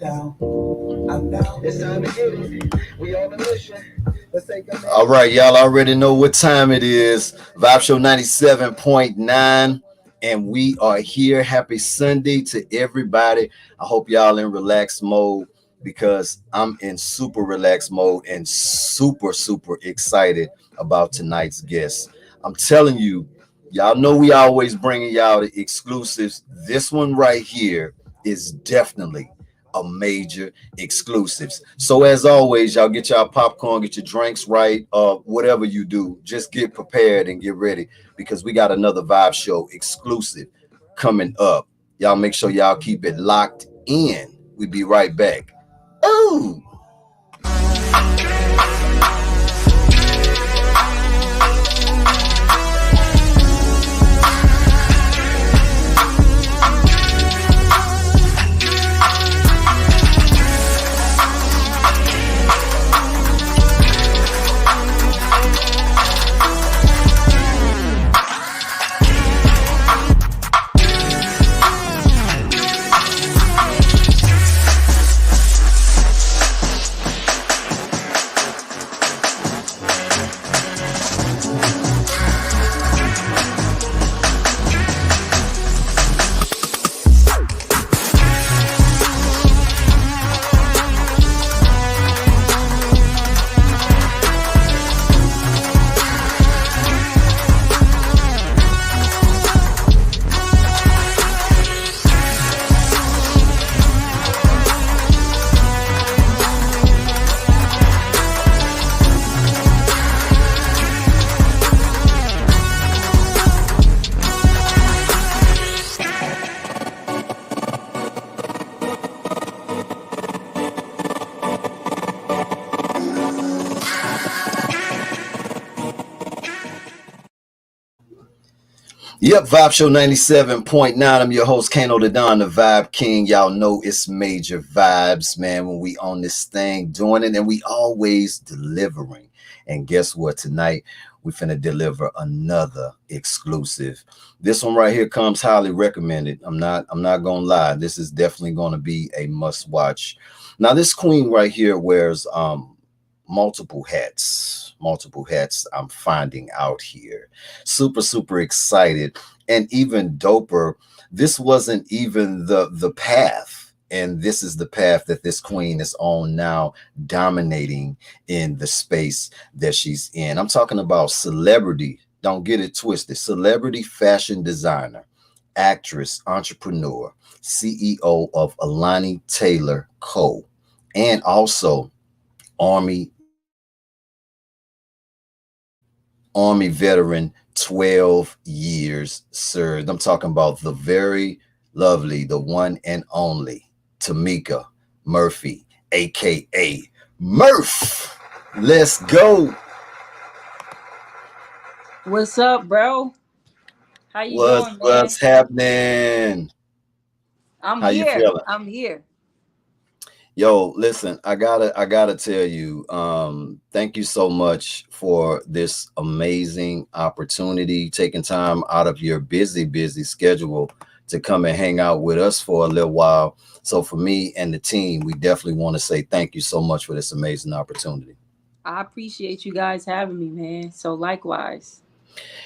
down. I'm down. It's time to get it. We on a mission. Let's take a All right, y'all already know what time it is. Vibe Show 97.9. And we are here. Happy Sunday to everybody. I hope y'all in relaxed mode because I'm in super relaxed mode and super, super excited about tonight's guest. I'm telling you, y'all know we always bringing y'all the exclusives. This one right here is definitely a major exclusives. So as always, y'all get y'all popcorn, get your drinks right, whatever you do, just get prepared and get ready because we got another Vibe Show exclusive coming up. Y'all make sure y'all keep it locked in. We be right back. Ooh. Yep, Vibe Show 97.9. I'm your host, Kano the Don, the Vibe King. Y'all know it's major vibes, man, when we on this thing doing it, and we always delivering. And guess what? Tonight, we finna deliver another exclusive. This one right here comes highly recommended. I'm not gonna lie. This is definitely gonna be a must watch. Now, this queen right here wears multiple hats I'm finding out here. Super, super excited. And even doper, this wasn't even the path. And this is the path that this queen is on now, dominating in the space that she's in. I'm talking about celebrity. Don't get it twisted. Celebrity fashion designer, actress, entrepreneur, CEO of Alani Taylor Co. And also Army veteran, 12 years served. I'm talking about the very lovely, the one and only Timeekah Murphy, aka Murph. Let's go. What's up, bro? How you What's doing, man? what's happening? I'm How you here. feeling? I'm here. Yo, listen, I gotta tell you, thank you so much for this amazing opportunity, taking time out of your busy schedule to come and hang out with us for a little while. So for me and the team, we definitely want to say thank you so much for this amazing opportunity. I appreciate you guys having me, man. So likewise.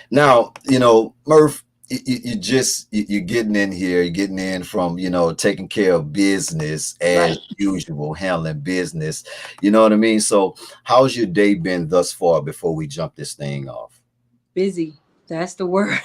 Now, Murph, you're getting in here, you're getting in from, taking care of business as Right. usual, handling business. You know what I mean? So how's your day been thus far before we jump this thing off? Busy. That's the word.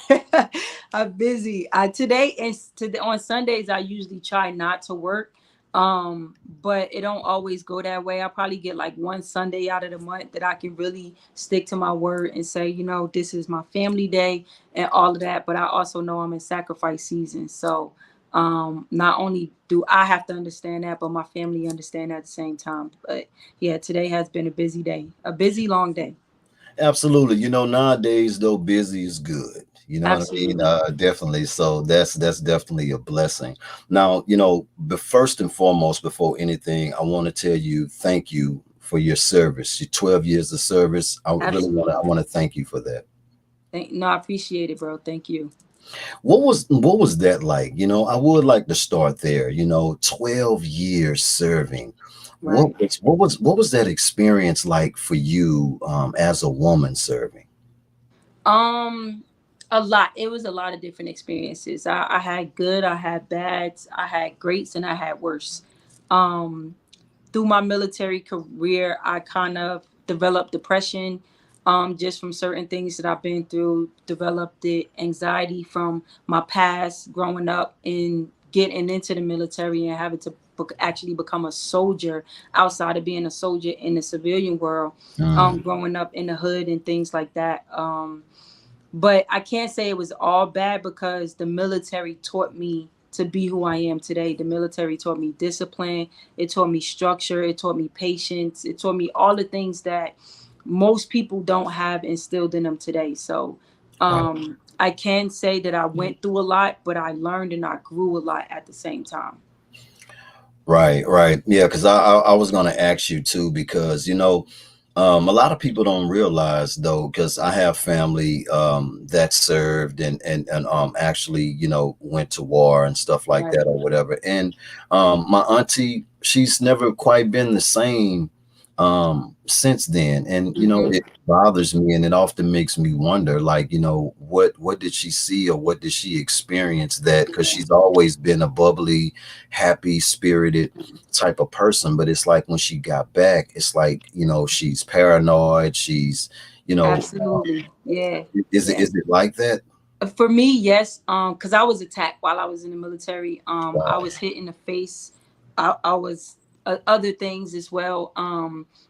I'm busy. Today on Sundays I usually try not to work. But it don't always go that way. I probably get like one Sunday out of the month that I can really stick to my word and say, this is my family day and all of that. But I also know I'm in sacrifice season. So not only do I have to understand that, but my family understand at the same time. But yeah, today has been a busy day, a busy long day. Absolutely. Nowadays though, busy is good. You know what I mean? Absolutely. Definitely. So that's definitely a blessing. Now, but first and foremost, before anything, I want to tell you thank you for your service. Your 12 years of service. I Absolutely. want to thank you for that. No, I appreciate it, bro. Thank you. What was that like? I would like to start there. 12 years serving. Right. What was that experience like for you as a woman serving? Um, a lot. It was a lot of different experiences. I had good, I had bads, I had greats, and I had worse. Um, Through my military career, I kind of developed depression, just from certain things that I've been through. Developed the anxiety from my past, growing up and getting into the military and having to actually become a soldier outside of being a soldier in the civilian world. Mm, Growing up in the hood and things like that. But I can't say it was all bad because the military taught me to be who I am today. The military taught me discipline, it taught me structure, it taught me patience, it taught me all the things that most people don't have instilled in them today. So right. I can say that I went through a lot, but I learned and I grew a lot at the same time. Right, right. Yeah, because I was going to ask you too, because a lot of people don't realize though, because I have family that served and actually went to war and stuff like Right. that or whatever. And my auntie, she's never quite been the same since then. And Hmm. it bothers me, and it often makes me wonder, like, what did she see or what did she experience, that because Yeah, she's always been a bubbly, happy spirited type of person. But it's like when she got back, it's like she's paranoid. She's you know absolutely. Yeah. Yeah. is it like that? For me, yes. Because I was attacked while I was in the military. I Wow. was hit in the face. I was other things as well.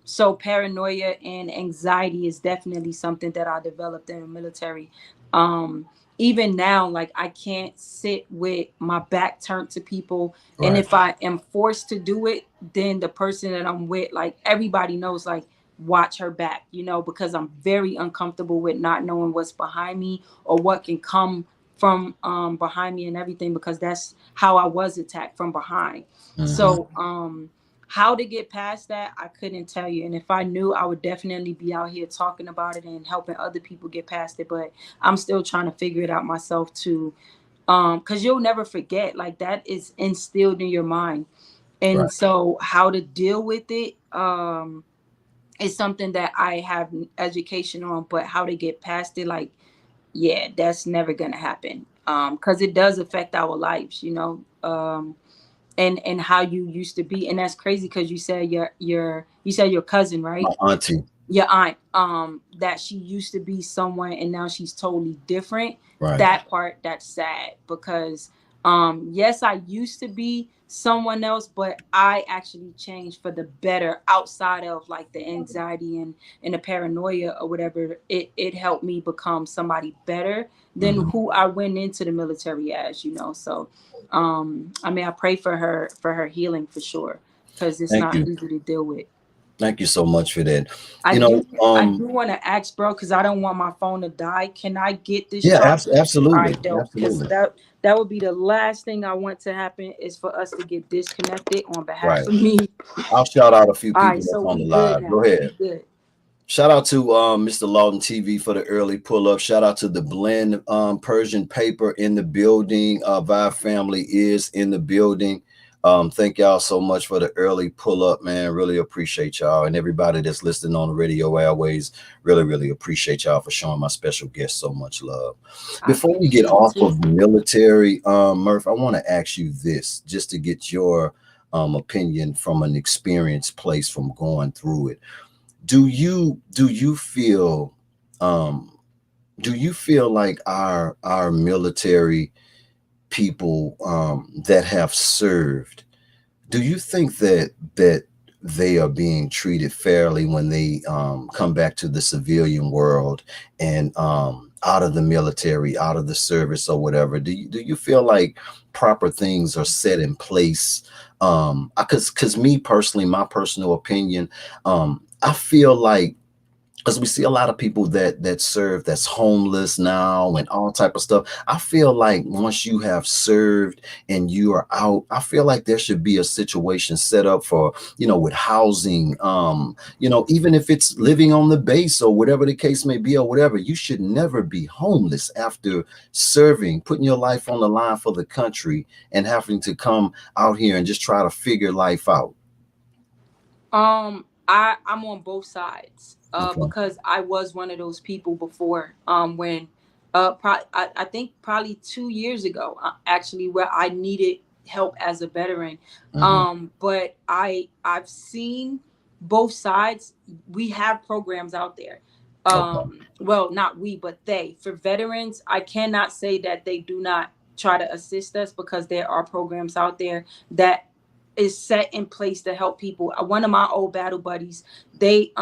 So paranoia and anxiety is definitely something that I developed in the military. Um, Even now, like I can't sit with my back turned to people, and Right. if I am forced to do it, then the person that I'm with, like everybody knows, like watch her back, because I'm very uncomfortable with not knowing what's behind me or what can come from behind me and everything, because that's how I was attacked from behind. Hmm. So how to get past that, I couldn't tell you. And if I knew, I would definitely be out here talking about it and helping other people get past it. But I'm still trying to figure it out myself too. Because you'll never forget, like that is instilled in your mind. And Right. so how to deal with it, is something that I have education on, but how to get past it, like, yeah, that's never gonna happen. Because it does affect our lives, and how you used to be. And that's crazy because you said your cousin, My right? auntie. Your aunt, that she used to be someone and now she's totally different. Right. That part, that's sad because yes, I used to be someone else, but I actually changed for the better outside of like the anxiety and the paranoia or whatever. It helped me become somebody better than Hmm. who I went into the military as, so I mean, I pray for her healing for sure, because it's Thank not you. easy to deal with. Thank you so much for that. I You do know, I do want to ask, bro, because I don't want my phone to die. Can I get this yeah, charger? All absolutely, right, dope. Because absolutely. that would be the last thing I want to happen is for us to get disconnected on behalf Right. of me. I'll shout out a few All right, people so that's on we the good live. Go now. We ahead. good. Shout out to Mr. Lawton TV for the early pull up. Shout out to the Blend Persian Paper in the building. Vibe family is in the building. Thank y'all so much for the early pull up, man. Really appreciate y'all, and everybody that's listening on the radio airways. Really, really appreciate y'all for showing my special guest so much love. I Before we get appreciate it off too. of the military, Murph, I want to ask you this, just to get your opinion from an experienced place from going through it. Do you feel um do you feel like our military people that have served, do you think that they are being treated fairly when they come back to the civilian world and out of the military, out of the service or whatever? Do you feel like proper things are set in place? Because me personally, my personal opinion, I feel like because we see a lot of people that serve that's homeless now and all type of stuff. I feel like once you have served and you are out, I feel like there should be a situation set up for, with housing, even if it's living on the base or whatever the case may be or whatever. You should never be homeless after serving, putting your life on the line for the country and having to come out here and just try to figure life out. I'm on both sides. Okay. Because I was one of those people before. When I think probably 2 years ago, actually, where I needed help as a veteran. Hmm. But I've seen both sides. We have programs out there. Okay. Well, not we, but they, for veterans. I cannot say that they do not try to assist us, because there are programs out there that is set in place to help people. One of my old battle buddies, they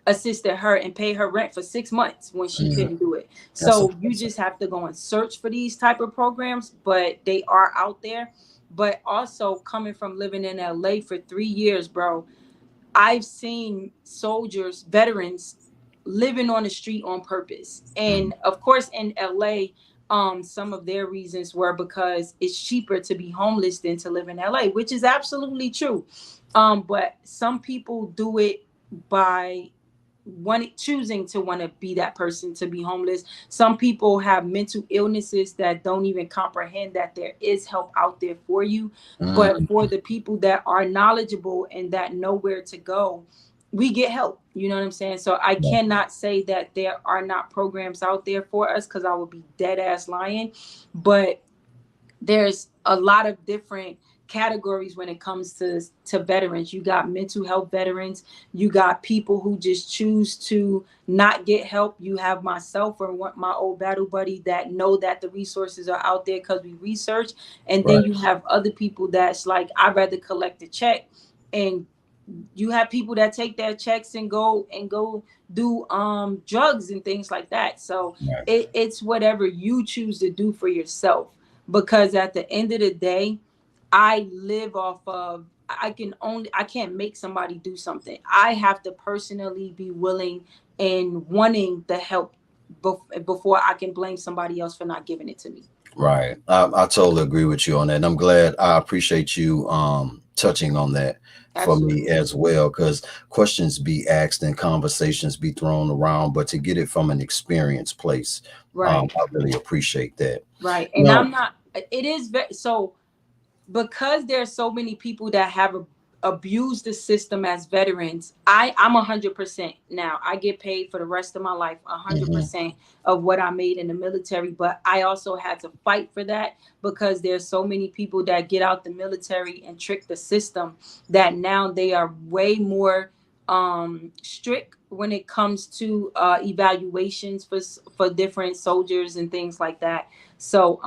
assisted her and paid her rent for 6 months when she Mhm. couldn't do it. That's a So you blessing. just have to go and search for these type of programs, but they are out there. But also, coming from living in LA for 3 years, bro, I've seen soldiers, veterans, living on the street on purpose. Mhm. And of course, in LA, some of their reasons were because it's cheaper to be homeless than to live in LA, which is absolutely true. But some people do it by choosing to want to be that person, to be homeless. Some people have mental illnesses that don't even comprehend that there is help out there for you. But Mhm. for the people that are knowledgeable and that know where to go, we get help. You know what I'm saying? So I Yeah. cannot say that there are not programs out there for us, because I would be dead ass lying. But there's a lot of different categories when it comes to veterans. You got mental health veterans, you got people who just choose to not get help. You have myself or my old battle buddy that know that the resources are out there because we research. And then Right. you have other people that's like, I'd rather collect a check. And you have people that take their checks and go do drugs and things like that. So Right. it's whatever you choose to do for yourself, because at the end of the day, I live off of, I can't make somebody do something. I have to personally be willing and wanting the help before I can blame somebody else for not giving it to me. Right. I totally agree with you on that. And I'm glad, I appreciate you touching on that for me Absolutely. as well, because questions be asked and conversations be thrown around, but to get it from an experienced place, Right. I really appreciate that. Right. And Now, I'm not, it is very, so because there's so many people that have abused the system as veterans. I'm 100% now. I get paid for the rest of my life, mhm, 100% of what I made in the military. But I also had to fight for that, because there's so many people that get out the military and trick the system, that now they are way more strict when it comes to evaluations for different soldiers and things like that. So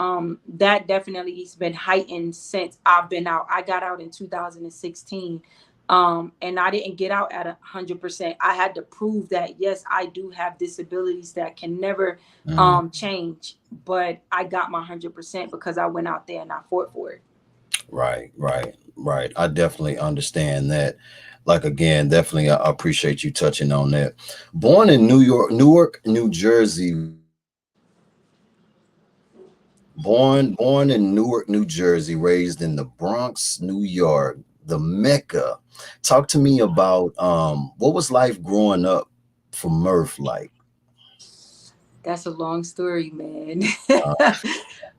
that definitely has been heightened since I've been out. I got out in 2016. And I didn't get out at 100%. I had to prove that yes, I do have disabilities that can never mhm. change, but I got my 100% because I went out there and I fought for it. Right, right, right. I definitely understand that. Like again, definitely I appreciate you touching on that. Born in Newark, New Jersey, born in Newark, New Jersey, raised in the Bronx, New York, the Mecca. Talk to me about what was life growing up for Murph like? That's a long story, man. Uh,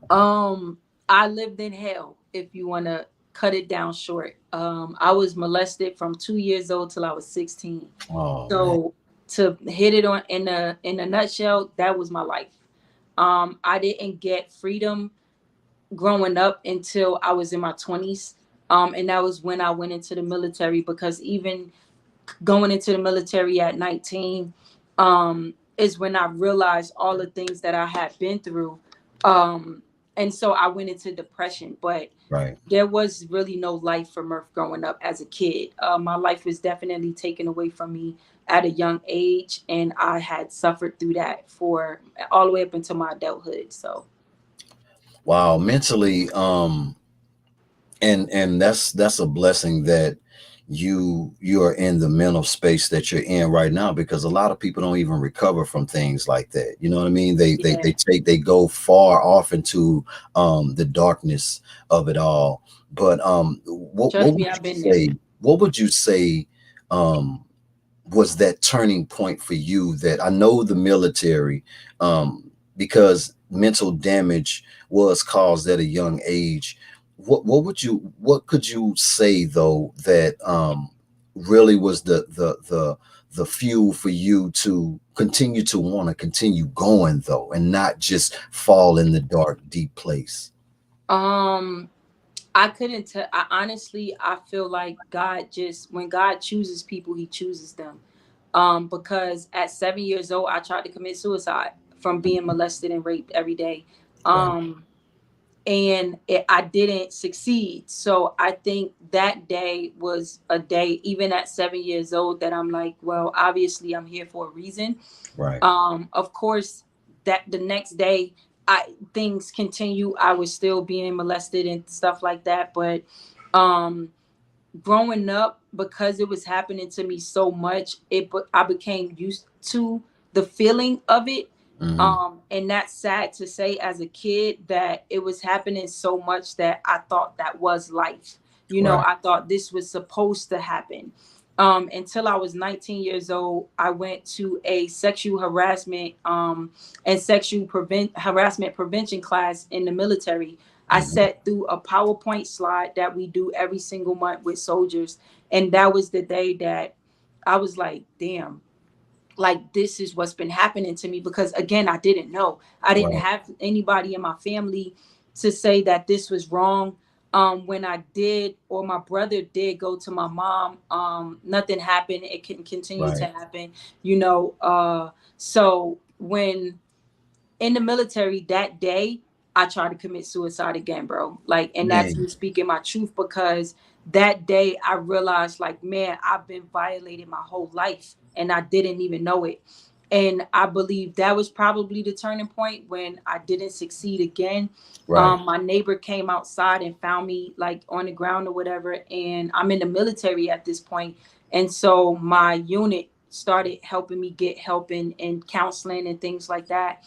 um, I lived in hell, if you want to cut it down short. I was molested from 2 years old till I was 16. oh man. So to hit it on in a nutshell, that was my life. I didn't get freedom growing up until I was in my 20s. And that was when I went into the military, because even going into the military at 19 is when I realized all the things that I had been through. And so I went into depression, but Right. there was really no life for Murph growing up as a kid. My life was definitely taken away from me at a young age, and I had suffered through that for all the way up until my adulthood. So, Wow, mentally, and that's a blessing that you are in the mental space that you're in right now, because a lot of people don't even recover from things like that. You know what I mean? Yeah. They go far off into the darkness of it all. But what Trust would me, I've you been there. say, what would you say um was that turning point for you? That I know the military, because mental damage was caused at a young age. What could you say though that really was the fuel for you to continue to want to continue going though, and not just fall in the dark deep place? Um, I couldn't tell. I honestly, I feel like God just when God chooses people, He chooses them. Because at 7 years old, I tried to commit suicide from being molested and raped every day. Right. Um, I didn't succeed. So I think that day was a day, even at 7 years old, that I'm like, well, obviously I'm here for a reason. Right. Of course, that the next day, things continue. I was still being molested and stuff like that, but um, growing up, because it was happening to me so much, I became used to the feeling of it. Hmm. And that's sad to say as a kid that it was happening so much that I thought that was life. Right. I thought this was supposed to happen. Until I was 19 years old, I went to a sexual harassment and harassment prevention class in the military. I Hmm. sat through a PowerPoint slide that we do every single month with soldiers. And that was the day that I was like, damn, like this is what's been happening to me. Because again, I didn't know. I didn't Right. have anybody in my family to say that this was wrong. When I did, or my brother did go to my mom, nothing happened. It can continue to Right. happen, you know. So when in the military that day, I tried to commit suicide again, bro. Like, and that's me Man. speaking my truth, because that day I realized, like, man, I've been violated my whole life and I didn't even know it. And I believe that was probably the turning point when I didn't succeed again. Right. My neighbor came outside and found me like on the ground or whatever. And I'm in the military at this point. And so my unit started helping me get help and counseling and things like that.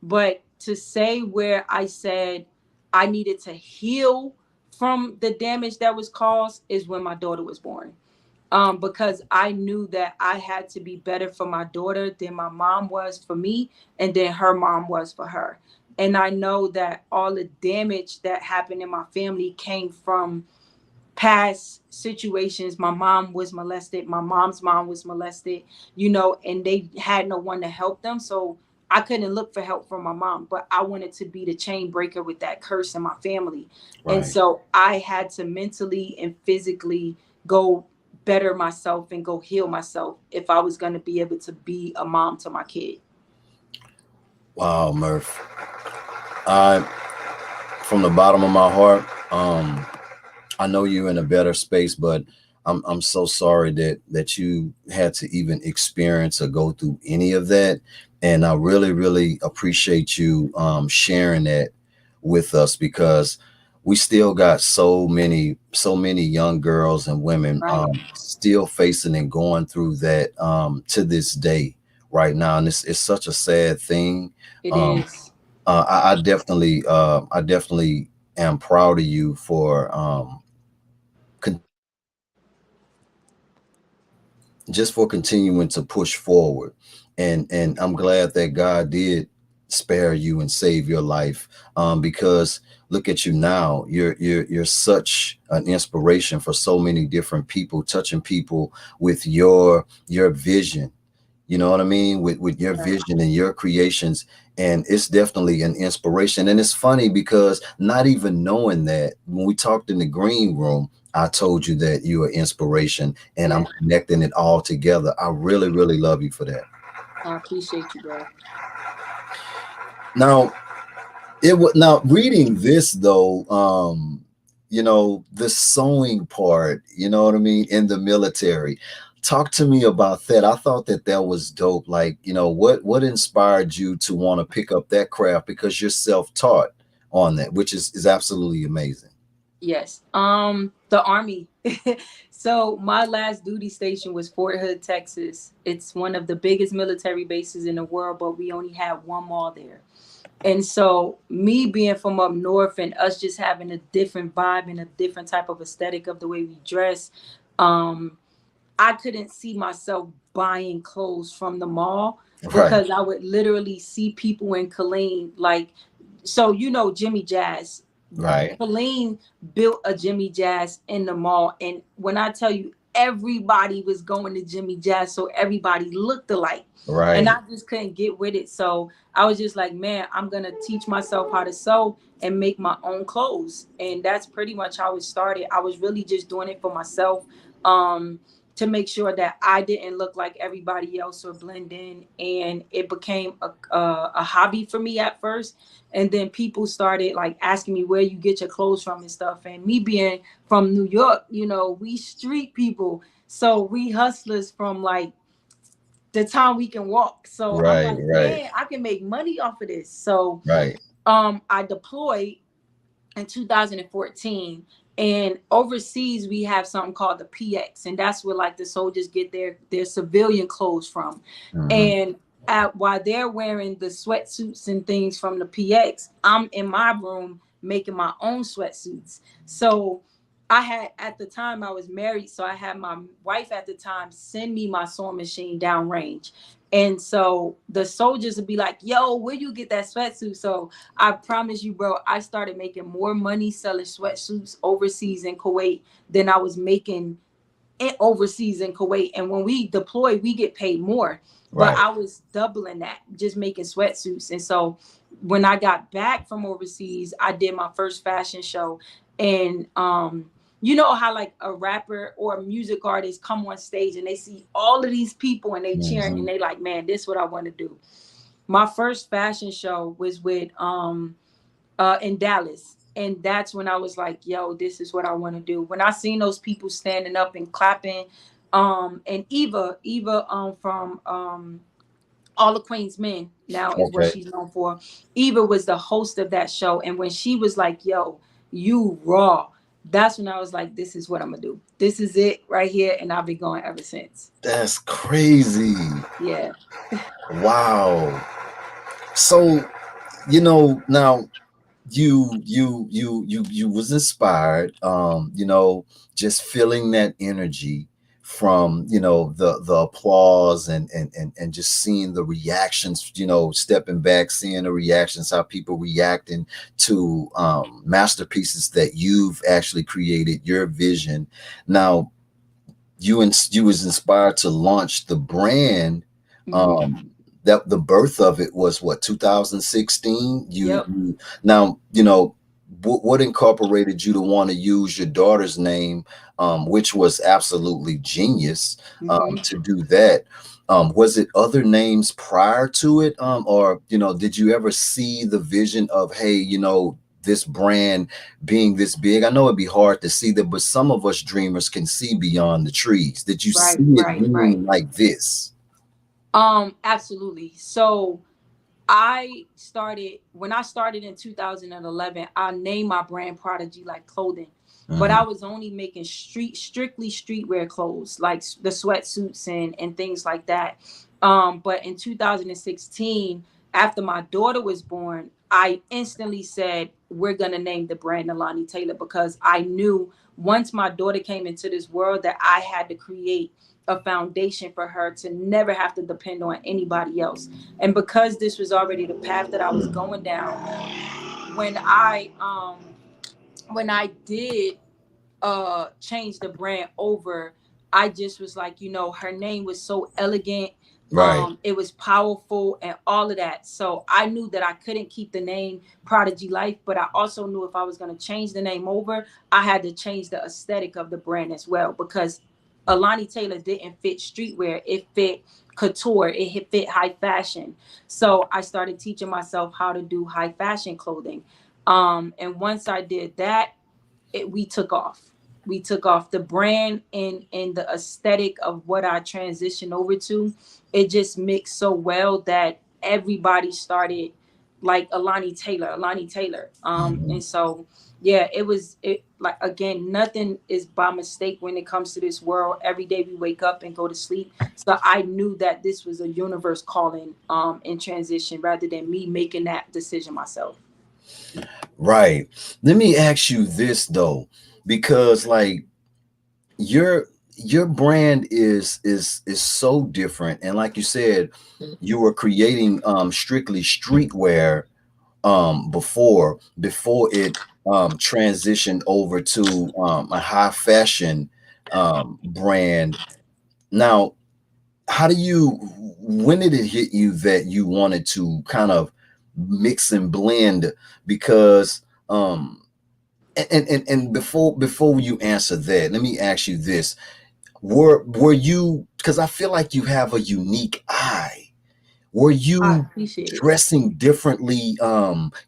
But to say where I said I needed to heal from the damage that was caused is when my daughter was born. Because I knew that I had to be better for my daughter than my mom was for me, and then her mom was for her. And I know that all the damage that happened in my family came from past situations. My mom was molested, my mom's mom was molested, and they had no one to help them. So I couldn't look for help from my mom, but I wanted to be the chain breaker with that curse in my family. And Right. so I had to mentally and physically go better myself and go heal myself if I was going to be able to be a mom to my kid. Wow, Murph. I, from the bottom of my heart, I know you're in a better space, but I'm so sorry that you had to even experience or go through any of that. And I really, really appreciate you sharing that with us, because we still got so many young girls and women Right. still facing and going through that to this day right now. And it's such a sad thing. It Um, is. I definitely am proud of you for just for continuing to push forward. And I'm glad that God did spare you and save your life, because look at you now. You're such an inspiration for so many different people, touching people with your vision. You know what I mean? With your Right. vision and your creations. And it's definitely an inspiration. And it's funny because not even knowing that, when we talked in the green room, I told you that you are inspiration, and I'm Yeah. connecting it all together. I really, really love you for that. I appreciate you, bro. Now, now reading this though, the sewing part, you know what I mean, in the military. Talk to me about that. I thought that was dope. Like, what inspired you to want to pick up that craft, because you're self-taught on that, which is absolutely amazing. Yes. The Army. So my last duty station was Fort Hood, Texas. It's one of the biggest military bases in the world, but we only had one mall there. And so me being from up north and us just having a different vibe and a different type of aesthetic of the way we dress, um, I couldn't see myself buying clothes from the mall Right, because I would literally see people in Killeen, like, so you know Jimmy Jazz. right, Colleen built a Jimmy Jazz in the mall, and when I tell you everybody was going to Jimmy Jazz, so everybody looked alike, and right. I just couldn't get with it. So I was just like, man, I'm gonna teach myself how to sew and make my own clothes, and that's pretty much how it started. I was really just doing it for myself. Um, to make sure that I didn't look like everybody else or blend in, and it became a hobby for me at first, and then people started like asking me where you get your clothes from and stuff, and me being from New York, you know, we street people, so we hustlers from like the time we can walk. So I'm Right, like, right, man, I can make money off of this. So right. I deployed in 2014, and overseas we have something called the PX, and that's where like the soldiers get their civilian clothes from. Hmm. And while they're wearing the sweatsuits and things from the PX, I'm in my room making my own sweatsuits. So I had, at the time I was married, so I had my wife at the time send me my sewing machine downrange. And so the soldiers would be like, yo, where you get that sweatsuit? So I promise you, bro, I started making more money selling sweatsuits overseas in Kuwait than I was making overseas in Kuwait. And when we deploy, we get paid more. But Right. I was doubling that, just making sweatsuits. And so when I got back from overseas, I did my first fashion show. And you know how like a rapper or a music artist come on stage and they see all of these people and they cheering Hmm. and they like, man, this is what I want to do. My first fashion show was with in Dallas. And that's when I was like, yo, this is what I want to do. When I seen those people standing up and clapping, and Eva from All the Queen's Men now is what Okay. she's known for. Eva was the host of that show. And when she was like, yo, you raw, that's when I was like, this is what I'm gonna do. This is it right here. And I've been going ever since. That's crazy. Yeah. Wow. So, now you was inspired, just feeling that energy from, the applause and just seeing the reactions, stepping back, seeing the reactions, how people reacting to masterpieces that you've actually created, your vision. Now you was inspired to launch the brand. Hmm. um that the birth of it was what, 2016? Yep. Now, what incorporated you to want to use your daughter's name, which was absolutely genius, Hmm. to do that. Was it other names prior to it, or did you ever see the vision of, hey, this brand being this big? I know it'd be hard to see that, but some of us dreamers can see beyond the trees. Did you Right, see it right, right. being like this? Absolutely. So I started when I started in 2011. I named my brand Prodigy like clothing, but I Hmm. was only making strictly streetwear clothes, like the sweatsuits and things like that. But in 2016, after my daughter was born, I instantly said we're gonna name the brand Alani Taylor, because I knew once my daughter came into this world that I had to create a foundation for her to never have to depend on anybody else. And because this was already the path that I was going down, when I did change the brand over, I just was like, her name was so elegant, Right. it was powerful and all of that. So I knew that I couldn't keep the name Prodigy Life, but I also knew if I was going to change the name over, I had to change the aesthetic of the brand as well, because Alani Taylor didn't fit streetwear, it fit couture, it fit high fashion. So I started teaching myself how to do high fashion clothing. And once I did that, we took off. We took off the brand and the aesthetic of what I transitioned over to. It just mixed so well that everybody started like Alani Taylor. Mhm. And so yeah, it like, again, nothing is by mistake when it comes to this world. Every day we wake up and go to sleep. So I knew that this was a universe calling in transition rather than me making that decision myself. Right. Let me ask you this though, because like your your brand is so different, and like you said, you were creating strictly streetwear before it transitioned over to a high fashion brand. Now, how do you when did it hit you that you wanted to kind of mix and blend? Because and before you answer that, let me ask you this. Were you, because I feel like you have a unique eye, were I you appreciate it. dressing differently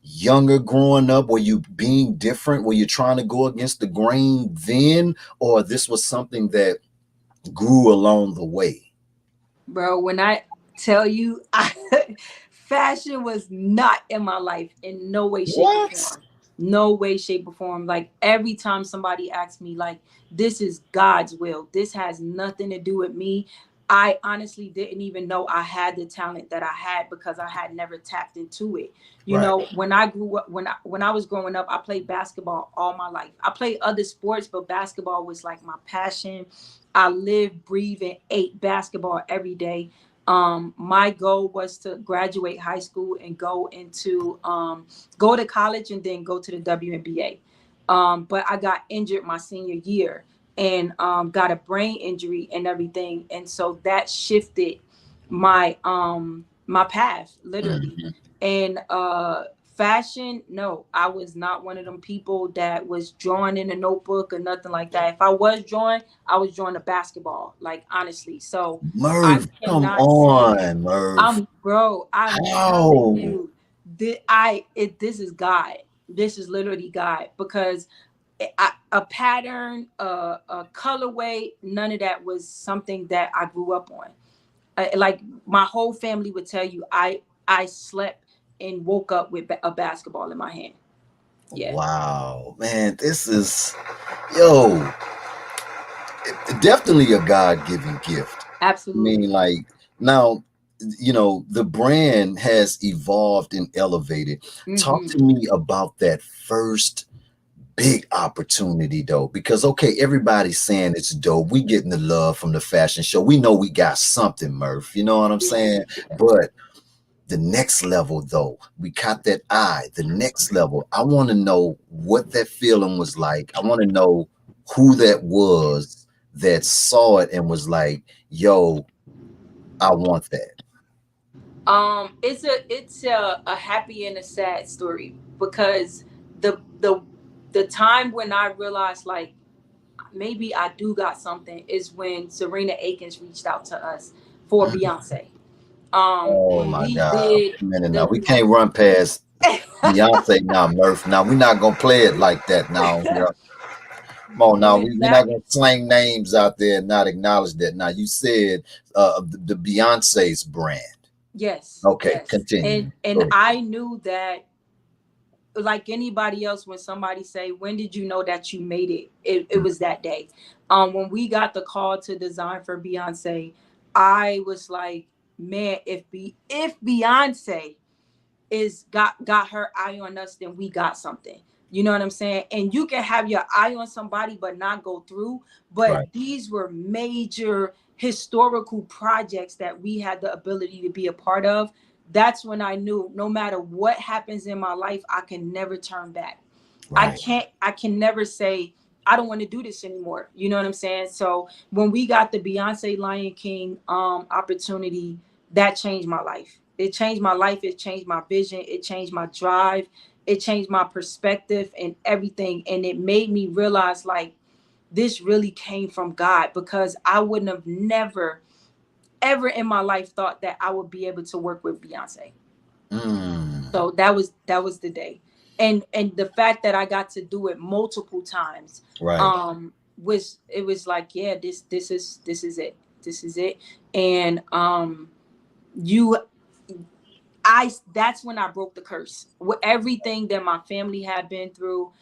younger growing up? Were you being different? Were you trying to go against the grain then, or this was something that grew along the way? Bro, when I tell you, fashion was not in my life in no way, shape, or What? form. No way, shape, or form. Like every time somebody asks me, like, this is God's will, this has nothing to do with me. I honestly didn't even know I had the talent that I had because I had never tapped into it. You Right. know, when I grew up, when I was growing up, I played basketball all my life. I played other sports, but basketball was like my passion. I lived, breathe, and ate basketball every day. My goal was to graduate high school and go to college and then go to the WNBA. But I got injured my senior year and got a brain injury and everything, and so that shifted my path literally. Mhm. And fashion, no, I was not one of them people that was drawing in a notebook or nothing like that. If I was drawing, I was drawing a basketball, like honestly. So I Murph, come cannot say on, Murph. I'm telling How? you that this is God. This is literally God because a pattern, a colorway, none of that was something that I grew up on. Like my whole family would tell you, I slept and woke up with a basketball in my hand. Yeah, Wow, man, this is, yo, definitely a God-given gift. I mean, absolutely. like, now, the brand has evolved and elevated. Talk to Hmm. me about that first big opportunity though, because okay, everybody's saying it's dope. We getting the love from the fashion show. We know we got something, Murph. You know what I'm Yeah, saying? yeah. But the next level though, we caught that eye. The next level, I want to know what that feeling was like. I want to know who that was that saw it and was like, yo, I want that. It's a happy and a sad story because the the the time when I realized like maybe I do got something is when Serena Akins reached out to us for Mhm. Beyonce. Oh When my we God. did A minute now. the We can't run past Beyonce now, Murph. Now we're not gonna play it like that now. Come on now. when We're that not gonna slang names out there and not acknowledge that. Now you said the Beyonce's brand. yes, Okay, yes. continue. And Go I knew that like anybody else, when somebody say, when did you know that you made it? It ahead. was that day. When we got the call to design for Beyonce, I was like, man, if Beyonce is got her eye on us, then we got something. You know what I'm saying? And you can have your eye on somebody but not go through. But Right, these were major historical projects that we had the ability to be a part of. That's when I knew no matter what happens in my life, I can never turn back. right. I can never say I don't want to do this anymore. You know what I'm saying? So when we got the Beyonce Lion King opportunity, that changed my life. It changed my life, it changed my vision, it changed my drive, it changed my perspective and everything. And it made me realize like this really came from God because I wouldn't have never ever in my life thought that I would be able to work with Beyonce. Mm, So that was the day. And the fact that I got to do it multiple times right. was it was like, yeah, this is it. This is it. And you that's when I broke the curse with everything that my family had been through.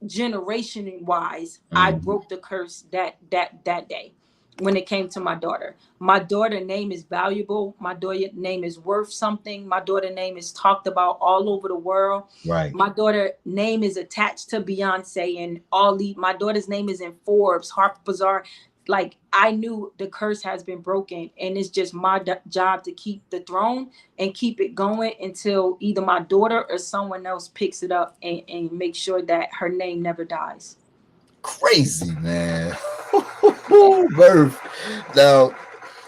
Generation wise, I Mhm. broke the curse that day when it came to my daughter. My daughter name is valuable. My daughter name is worth something. My daughter name is talked about all over the world. Right. My daughter name is attached to Beyonce and all the my daughter's name is in Forbes, Harper's Bazaar. Like, I knew the curse has been broken, and it's just my job to keep the throne and keep it going until either my daughter or someone else picks it up and make sure that her name never dies. Crazy, man. Yeah. Murph. Now,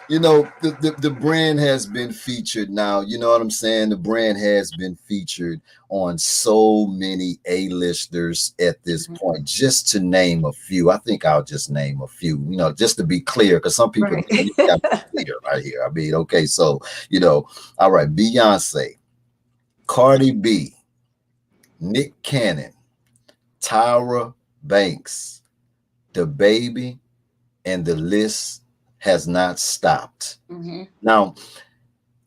the brand has been featured now. You know what I'm saying? The brand has been featured on so many A-listers at this Mhm. point, just to name a few. I think I'll just name a few, just to be clear, because some people Right. got to be clear right here. I mean, okay, so, all right, Beyonce, Cardi B, Nick Cannon, Tyra Banks, DaBaby, and the list has not stopped. Hmm. Now,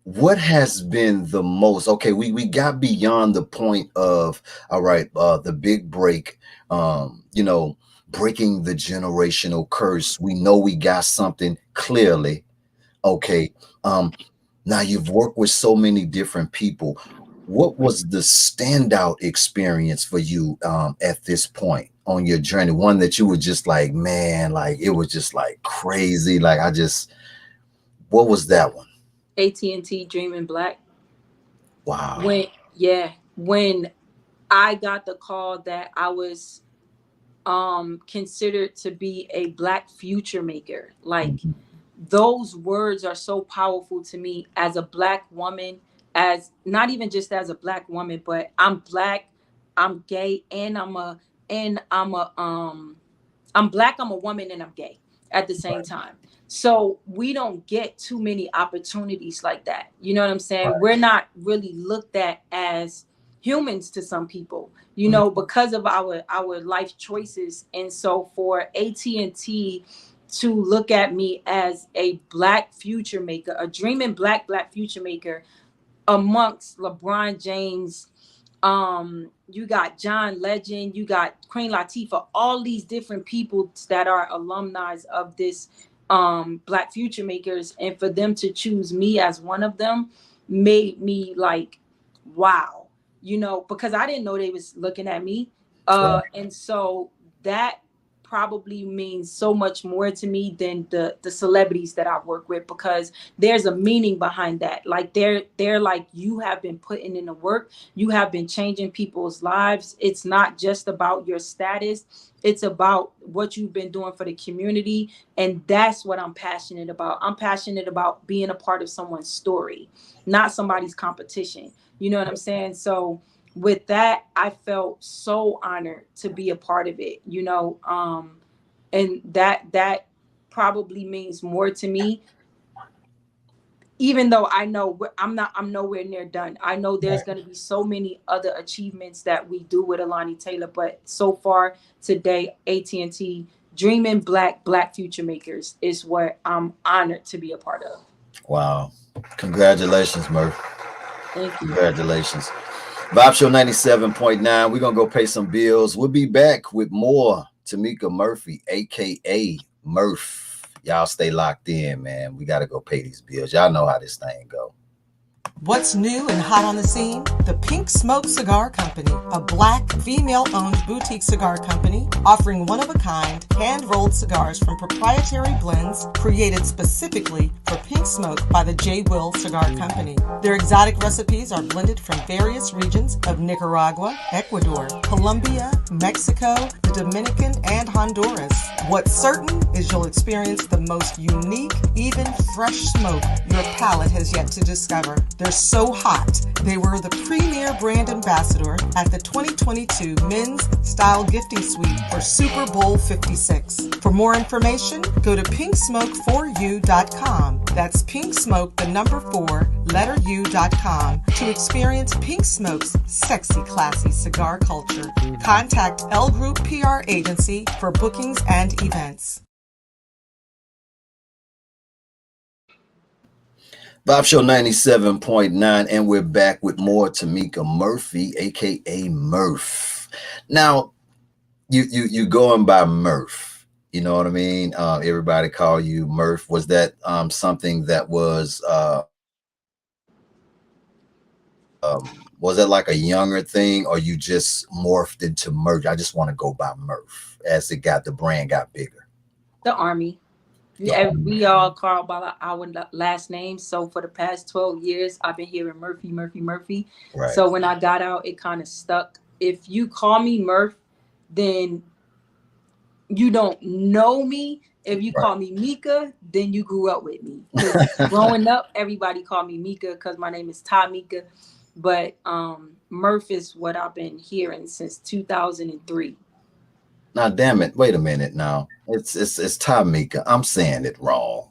what has been the most, okay, we got beyond the point of, all right, the big break, breaking the generational curse. We know we got something clearly. Okay. Now you've worked with so many different people. What was the standout experience for you at this point on your journey? One that you were just like, man, like it was just like crazy. Like what was that one? AT&T Dreaming Black. Wow. When I got the call that I was considered to be a black future maker, like, Mhm. those words are so powerful to me as a black woman, as not even just as a black woman, but I'm black, I'm gay, and I'm black, I'm a woman, and I'm gay at the same Right, time. So we don't get too many opportunities like that. You know what I'm saying? right. We're not really looked at as humans to some people, Mhm. because of our life choices. And so for AT&T to look at me as a black future maker, a dreaming black future maker, amongst LeBron James, you got John Legend, you got Queen Latifah, all these different people that are alumni of this black future makers, and for them to choose me as one of them made me like, wow, because I didn't know they was looking at me. Right. And so that probably means so much more to me than the celebrities that I work with, because there's a meaning behind that. Like, they're like, you have been putting in the work, you have been changing people's lives. It's not just about your status, it's about what you've been doing for the community. And that's what I'm passionate about. I'm passionate about being a part of someone's story, not somebody's competition. You know what I'm saying? So with that, I felt so honored to be a part of it, and that probably means more to me, even though I know I'm nowhere near done. I know there's Right. going to be so many other achievements that we do with Alani Taylor, but so far today, AT&T Dreaming Black Future Makers is what I'm honored to be a part of. Wow. Congratulations, Murph. Thank you. Congratulations. Vibe Show 97.9. We're going to go pay some bills. We'll be back with more Timeekah Murphy, aka Murph. Y'all stay locked in, man. We got to go pay these bills. Y'all know how this thing go. What's new and hot on the scene? The Pink Smoke Cigar Company, a black, female-owned boutique cigar company offering one-of-a-kind, hand-rolled cigars from proprietary blends created specifically for Pink Smoke by the J. Will Cigar Company. Their exotic recipes are blended from various regions of Nicaragua, Ecuador, Colombia, Mexico, the Dominican, and Honduras. What's certain is you'll experience the most unique, even fresh smoke your palate has yet to discover. They're so hot, they were the premier brand ambassador at the 2022 Men's Style Gifting Suite for Super Bowl 56. For more information, go to pinksmoke4u.com. That's pinksmoke, the number 4, letter U.com to experience Pink Smoke's sexy, classy cigar culture. Contact L Group PR Agency for bookings and events. Vibe Show 97.9, and we're back with more Timeekah Murphy, aka Murph. Now, you going by Murph. You know what I mean? Everybody call you Murph. Was that something that was that like a younger thing, or you just morphed into Murph? I just want to go by Murph as the brand got bigger. The Army. No. Yeah, we all call by our last names. So for the past 12 years, I've been hearing Murphy, Murphy, Murphy. Right. So when I got out, it kind of stuck. If you call me Murph, then you don't know me. If you Right. call me Mika, then you grew up with me. Because growing up, everybody called me Mika because my name is Timeekah. But Murph is what I've been hearing since 2003. Now, damn it! Wait a minute. Now it's Timeekah. I'm saying it wrong.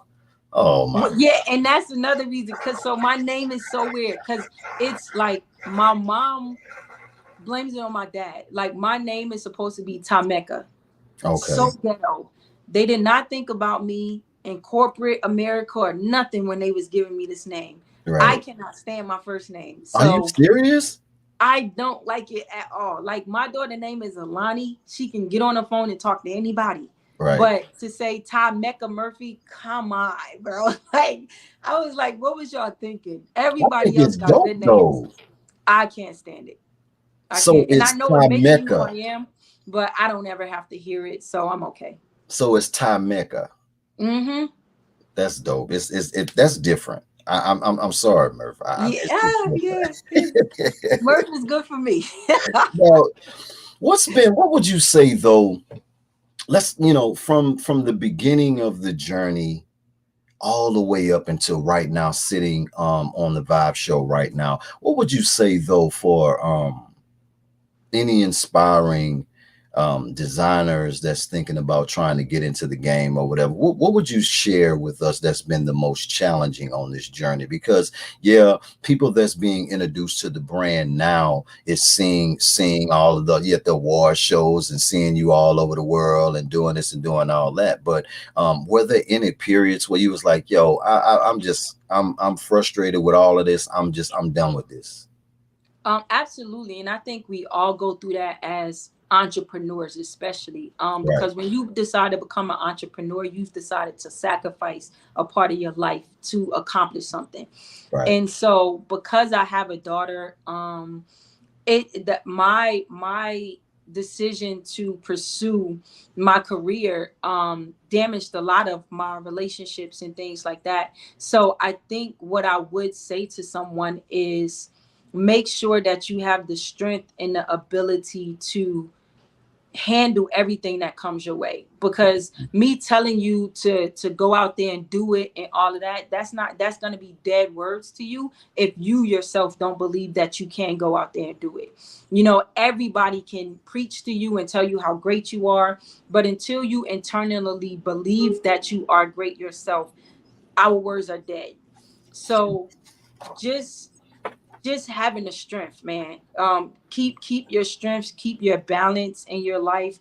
Oh my. Well, yeah, and that's another reason. Cause so my name is so weird. Cause it's like my mom blames it on my dad. Like my name is supposed to be Timeekah. Okay. So ghetto. They did not think about me in corporate America or nothing when they was giving me this name. I Right. cannot stand my first name. Are you So serious? I don't like it at all. Like my daughter name is Alani. She can get on the phone and talk to anybody. Right. But to say Timeekah Murphy, come on, bro. Like I was like, what was y'all thinking? I think Everybody else it's got dope good names. though. I can't stand it. I So can't. And I it's know it makes me who I Timeekah. am, but I don't ever have to hear it. So I'm okay. So it's Timeekah. Mm-hmm. That's dope. That's different. I'm sorry, Murph. Yeah, yeah, yeah. Murph is good for me. Well, what would you say though? Let's from the beginning of the journey all the way up until right now, sitting on the Vibe Show right now. What would you say though for any inspiring designers that's thinking about trying to get into the game or whatever? What would you share with us that's been the most challenging on this journey? Because yeah, people that's being introduced to the brand now is seeing all of the award shows and seeing you all over the world and doing this and doing all that. But were there any periods where you was like, yo, I'm frustrated with all of this. I'm done with this. Absolutely. And I think we all go through that as entrepreneurs, especially Right. because when you decide to become an entrepreneur, you've decided to sacrifice a part of your life to accomplish something. Right. And so because I have a daughter, it that my decision to pursue my career damaged a lot of my relationships and things like that. So I think what I would say to someone is make sure that you have the strength and the ability to handle everything that comes your way, because me telling you to go out there and do it and all of that, that's going to be dead words to you if you yourself don't believe that you can go out there and do it. Everybody can preach to you and tell you how great you are, but until you internally believe that you are great yourself, our words are dead. So just having the strength, man. Keep your strengths, keep your balance in your life.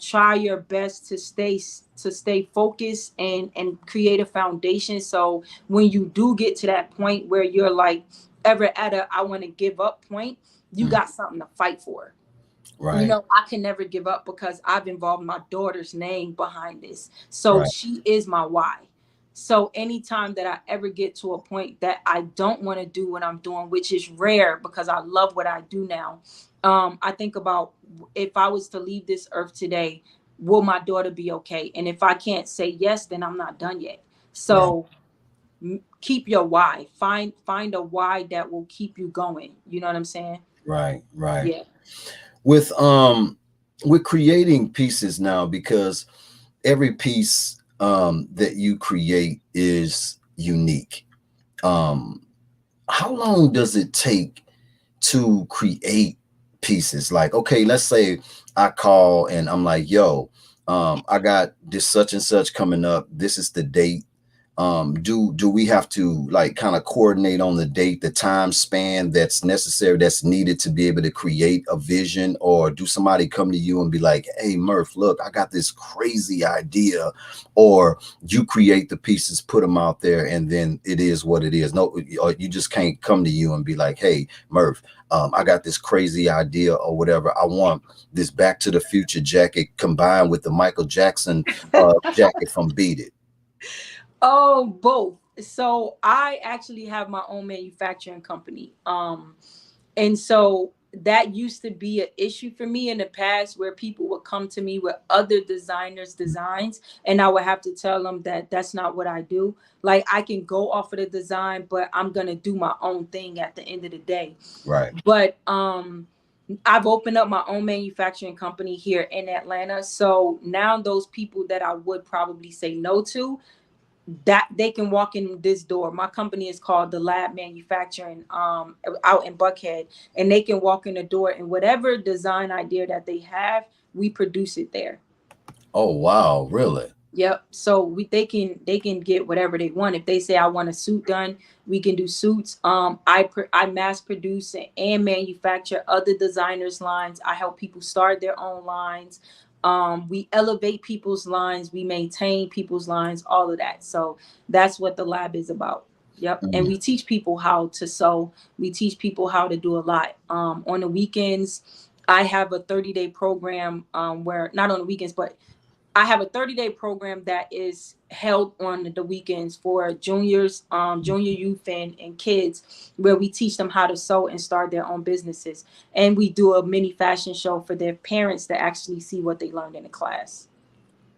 Try your best to stay focused and create a foundation. So when you do get to that point where you're like ever at a I want to give up point, you Mm. got something to fight for. Right. I can never give up because I've involved my daughter's name behind this. So Right. she is my why. So anytime that I ever get to a point that I don't want to do what I'm doing, which is rare because I love what I do now, I think about if I was to leave this earth today, will my daughter be okay? And if I can't say yes, then I'm not done yet. Right. So keep your why. Find a why that will keep you going. You know what I'm saying? Right. Right. Yeah. With creating pieces now, because every piece that you create is unique. How long does it take to create pieces? Like, okay, let's say I call and I'm like, yo, I got this such and such coming up. This is the date. Do we have to like kind of coordinate on the date, the time span that's necessary, that's needed to be able to create a vision? Or do somebody come to you and be like, hey Murph, look, I got this crazy idea? Or you create the pieces, put them out there, and then it is what it is? No, or you just can't come to you and be like, hey Murph, I got this crazy idea or whatever. I want this Back to the Future jacket combined with the Michael Jackson jacket from Beat It. Oh, both. So I actually have my own manufacturing company. And so that used to be an issue for me in the past, where people would come to me with other designers' designs, and I would have to tell them that that's not what I do. Like, I can go off of the design, but I'm gonna do my own thing at the end of the day. Right. But I've opened up my own manufacturing company here in Atlanta. So now those people that I would probably say no to, that they can walk in this door. My company is called The Lab Manufacturing, out in Buckhead, and they can walk in the door, and whatever design idea that they have, we produce it there. Oh wow, really? Yep. So they can get whatever they want. If they say I want a suit done, we can do suits. I mass produce and manufacture other designers' lines. I help people start their own lines. We elevate people's lines. We maintain people's lines. All of that. So that's what the lab is about. Yep. And Mm. we teach people how to sew. We teach people how to do a lot. On the weekends, I have a 30-day program, where not on the weekends, but I have a 30-day program that is held on the weekends for juniors, junior youth, and kids, where we teach them how to sew and start their own businesses. And we do a mini fashion show for their parents to actually see what they learned in the class.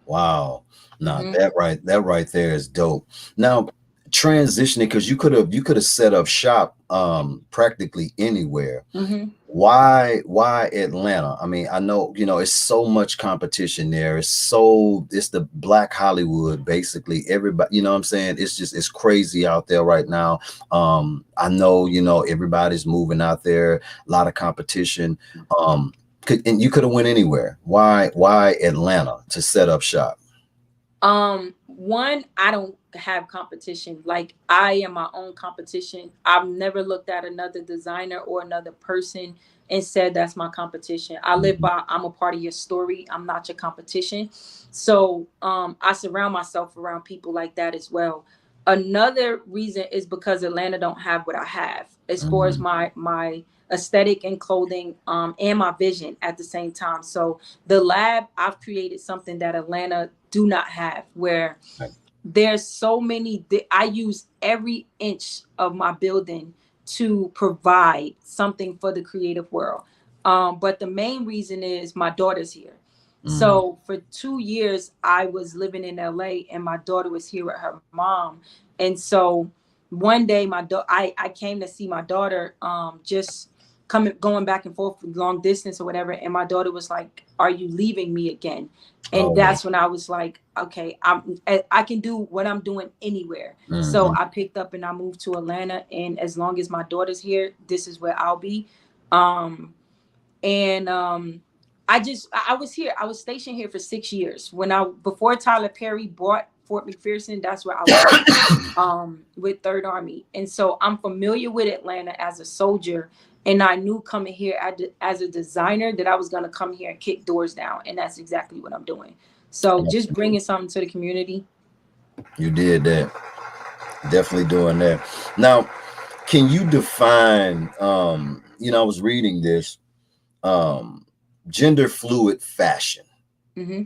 Wow. Now Hmm. that right there is dope. Now transitioning, because you could have set up shop practically anywhere. Hmm. Why Atlanta? I mean, I know, it's so much competition there. It's the black Hollywood, basically. Everybody, you know what I'm saying? It's crazy out there right now. I know, everybody's moving out there, a lot of competition. And you could have went anywhere. Why Atlanta to set up shop? One, I don't have competition. Like, I am my own competition. I've never looked at another designer or another person and said that's my competition. I live Mhm. by, I'm a part of your story. I'm not your competition. So I surround myself around people like that as well. Another reason is because Atlanta don't have what I have as far as Mhm. my aesthetic and clothing, and my vision at the same time. So the lab, I've created something that Atlanta do not have, where Right. there's so many, I use every inch of my building to provide something for the creative world. But the main reason is my daughter's here. Mhm. So for 2 years I was living in LA, and my daughter was here with her mom. And so one day I came to see my daughter, just coming going back and forth long distance or whatever, and my daughter was like, are you leaving me again? And Oh. that's when I was like, okay, I can do what I'm doing anywhere. So Mhm. I picked up and I moved to Atlanta, and as long as my daughter's here, this is where I'll be. Um, and I was here. I was stationed here for 6 years. When I Before Tyler Perry bought Fort McPherson, that's where I was at, with Third Army. And so I'm familiar with Atlanta as a soldier. And I knew coming here as a designer that I was going to come here and kick doors down. And that's exactly what I'm doing. So just bringing something to the community. You did that. Definitely doing that. Now, can you define, I was reading this, um gender fluid fashion. Hmm.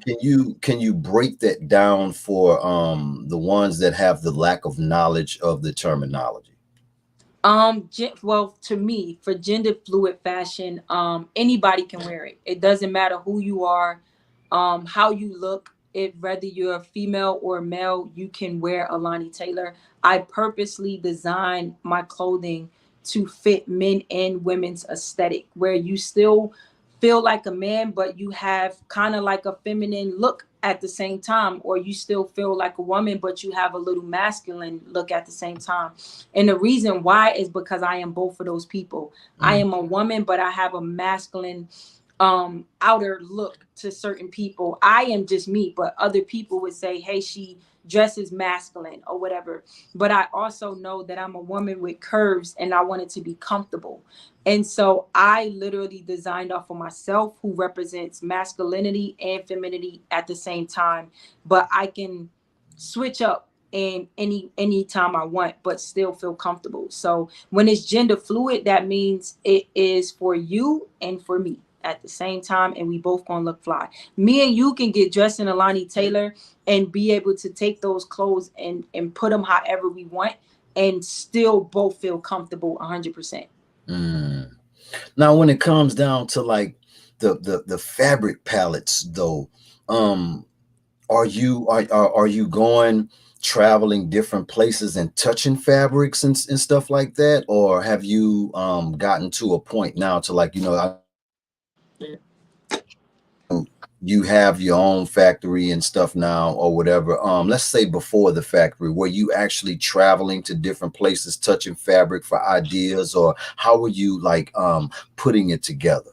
Can you break that down for the ones that have the lack of knowledge of the terminology? Well, to me, for gender fluid fashion, anybody can wear it. It doesn't matter who you are, how you look. It Whether you're a female or male, you can wear Alani Taylor. I purposely designed my clothing to fit men and women's aesthetic, where you still feel like a man, but you have kind of like a feminine look at the same time, or you still feel like a woman, but you have a little masculine look at the same time. And the reason why is because I am both of those people. I Mm. am a woman, but I have a masculine outer look to certain people. I am just me, but other people would say, hey, she dresses masculine or whatever. But I also know that I'm a woman with curves and I want it to be comfortable. And so I literally designed off of myself, who represents masculinity and femininity at the same time. But I can switch up in any time I want, but still feel comfortable. So when it's gender fluid, that means it is for you and for me at the same time, and we both gonna look fly. Me and you can get dressed in Alani Taylor and be able to take those clothes and put them however we want, and still both feel comfortable 100%. Mm. Now, when it comes down to like the fabric palettes, though, um, are you going traveling different places and touching fabrics and stuff like that, or have you gotten to a point now to like you have your own factory and stuff now or whatever? Let's say before the factory, were you actually traveling to different places touching fabric for ideas, or how were you like putting it together?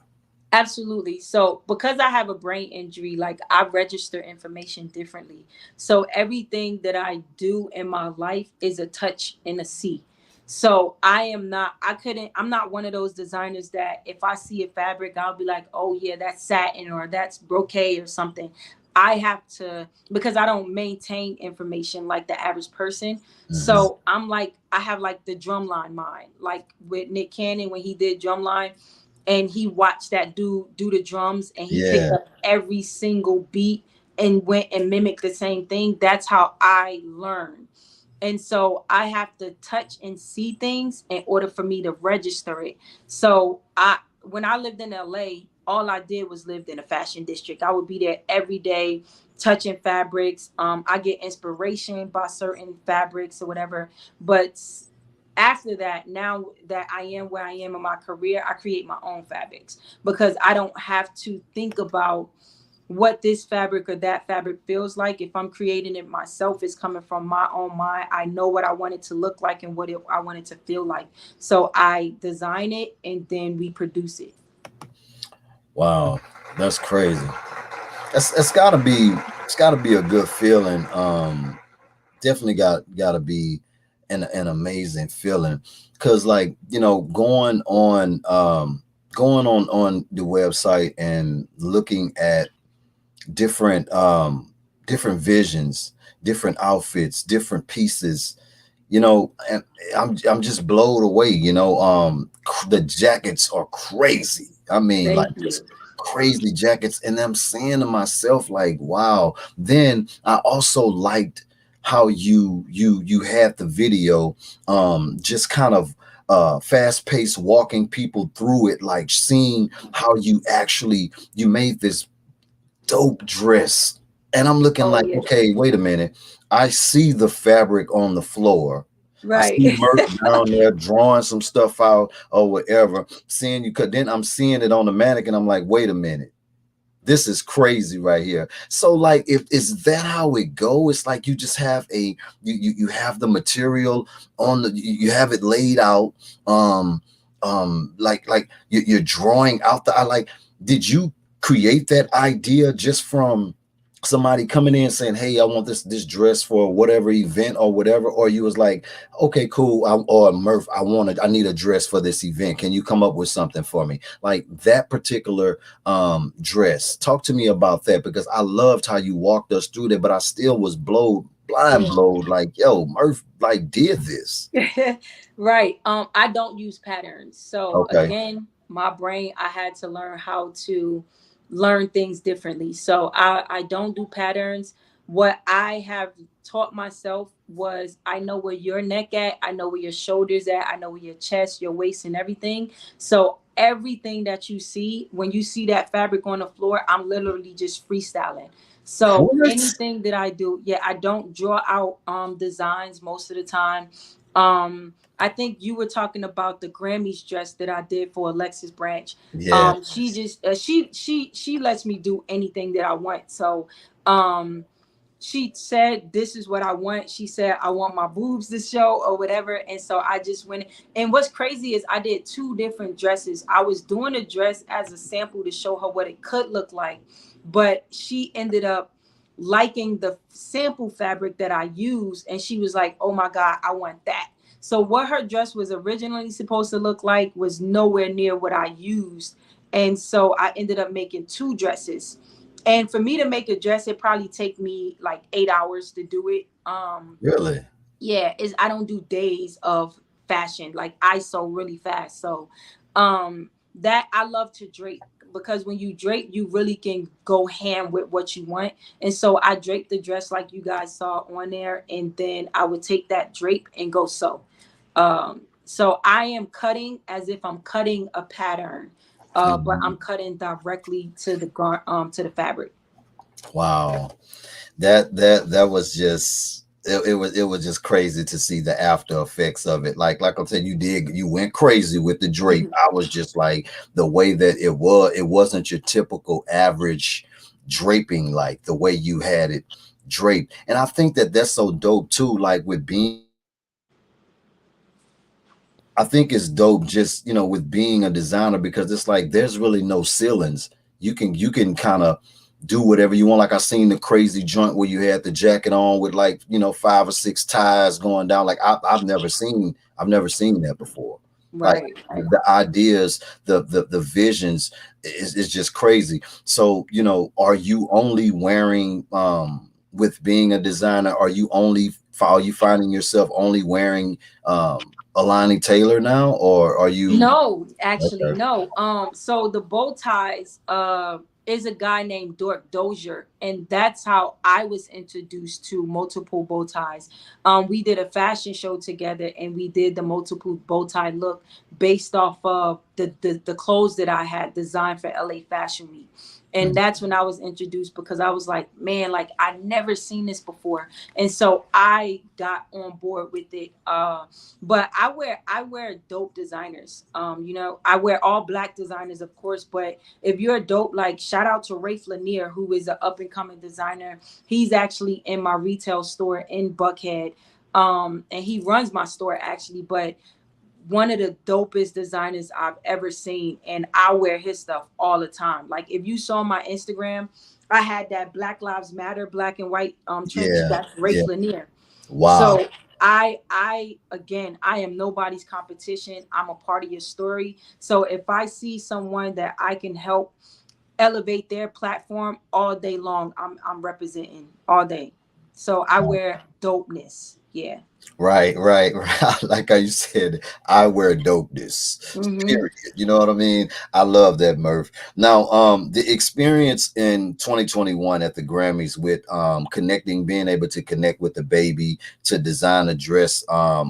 Absolutely. So because I have a brain injury, like I register information differently. So everything that I do in my life is a touch and a see. So I'm not one of those designers that if I see a fabric, I'll be like, oh yeah, that's satin or that's brocade or something. I have to, because I don't maintain information like the average person. Hmm. So I have like the drumline mind, like with Nick Cannon when he did drumline, and he watched that dude do the drums and he picked Yeah. up every single beat and went and mimicked the same thing. That's how I learn. And so I have to touch and see things in order for me to register it. So when I lived in LA, all I did was lived in a fashion district. I would be there every day touching fabrics. I get inspiration by certain fabrics or whatever. But after that, now that I am where I am in my career, I create my own fabrics because I don't have to think about what this fabric or that fabric feels like. If I'm creating it myself, it's coming from my own mind. I know what I want it to look like and I want it to feel like. So I design it and then we produce it. Wow, that's crazy. It's gotta be, it's gotta be a good feeling. Definitely gotta be an amazing feeling, because like going on the website and looking at different different visions, different outfits, different pieces, and I'm just blown away. The jackets are crazy. I mean, like Thank just you. crazy jackets, and I'm saying to myself, like, wow. Then I also liked how you had the video, just kind of fast paced, walking people through it, like seeing how you made this dope dress. And I'm looking Oh like, yeah. okay, wait a minute. I see the fabric on the floor. I Right. see Murph down there drawing some stuff out or whatever. Seeing you cut, then I'm seeing it on the mannequin. I'm like, wait a minute. This is crazy right here. So, like, if is that how it go? It's like you just have you have the material on you have it laid out. Like you're drawing out I like, did you create that idea just from somebody coming in saying, hey, I want this dress for whatever event or whatever, or you was like, okay, cool, or Murph, I need a dress for this event, can you come up with something for me, like that particular dress? Talk to me about that, because I loved how you walked us through that, but I still was blind blowed, like, yo, Murph like did this. Right. I don't use patterns. So Okay. again, my brain, I had to learn how to learn things differently. So I don't do patterns. What I have taught myself was I know where your neck at, I know where your shoulders at, I know where your chest, your waist, and everything. So everything that you see, when you see that fabric on the floor, I'm literally just freestyling. So What? anything that I do, yeah, I don't draw out designs most of the time. I think you were talking about the Grammys dress that I did for Alexis Branch. Yeah. She just she lets me do anything that I want. So um she said, this is what I want. She said, I want my boobs to show or whatever. And so I just went. And what's crazy is I did two different dresses. I was doing a dress as a sample to show her what it could look like. But she ended up liking the sample fabric that I used. And she was like, oh my God, I want that. So what her dress was originally supposed to look like was nowhere near what I used. And so I ended up making two dresses. And for me to make a dress, it probably take me like 8 hours to do it. Really? Yeah, is I don't do days of fashion. Like I sew really fast. So that I love to drape, because when you drape, you really can go ham with what you want. And so I draped the dress like you guys saw on there, and then I would take that drape and go sew. So I am cutting as if I'm cutting a pattern, but I'm Mhm. cutting directly to the to the fabric. Wow. That was just it was just crazy to see the after effects of it. Like I said, you went crazy with the drape. Mhm. I was just like the way that it wasn't your typical average draping, like the way you had it draped. And I think that that's so dope too, like with being I think it's dope just, with being a designer, because it's like there's really no ceilings. You can kind of do whatever you want. Like I seen the crazy joint where you had the jacket on with like, five or six ties going down. Like I've never seen that before. Like Right, right. the ideas, the visions is just crazy. So, are you only wearing with being a designer, are you finding yourself only wearing Alani Taylor now, or are you No, actually, okay? no. So the bow ties is a guy named Dork Dozier, and that's how I was introduced to multiple bow ties. We did a fashion show together, and we did the multiple bow tie look based off of the clothes that I had designed for LA Fashion Week. And that's when I was introduced, because I was like, man, like I never seen this before. And so I got on board with it. But I wear dope designers. I wear all black designers, of course. But if you're dope, like shout out to Rafe Lanier, who is an up and coming designer. He's actually in my retail store in Buckhead. And he runs my store actually. But one of the dopest designers I've ever seen, and I wear his stuff all the time. Like if you saw my Instagram, I had that Black Lives Matter black and white trench. Yeah, That's yeah. Rafe Lanier. Wow. So I again, I am nobody's competition. I'm a part of your story. So if I see someone that I can help elevate their platform all day long, I'm representing all day. So I wear dopeness. Yeah. Right, right, right. Like how you said, I wear dopeness. Hmm. Period. You know what I mean? I love that, Murph. Now, the experience in 2021 at the Grammys with being able to connect with DaBaby to design a dress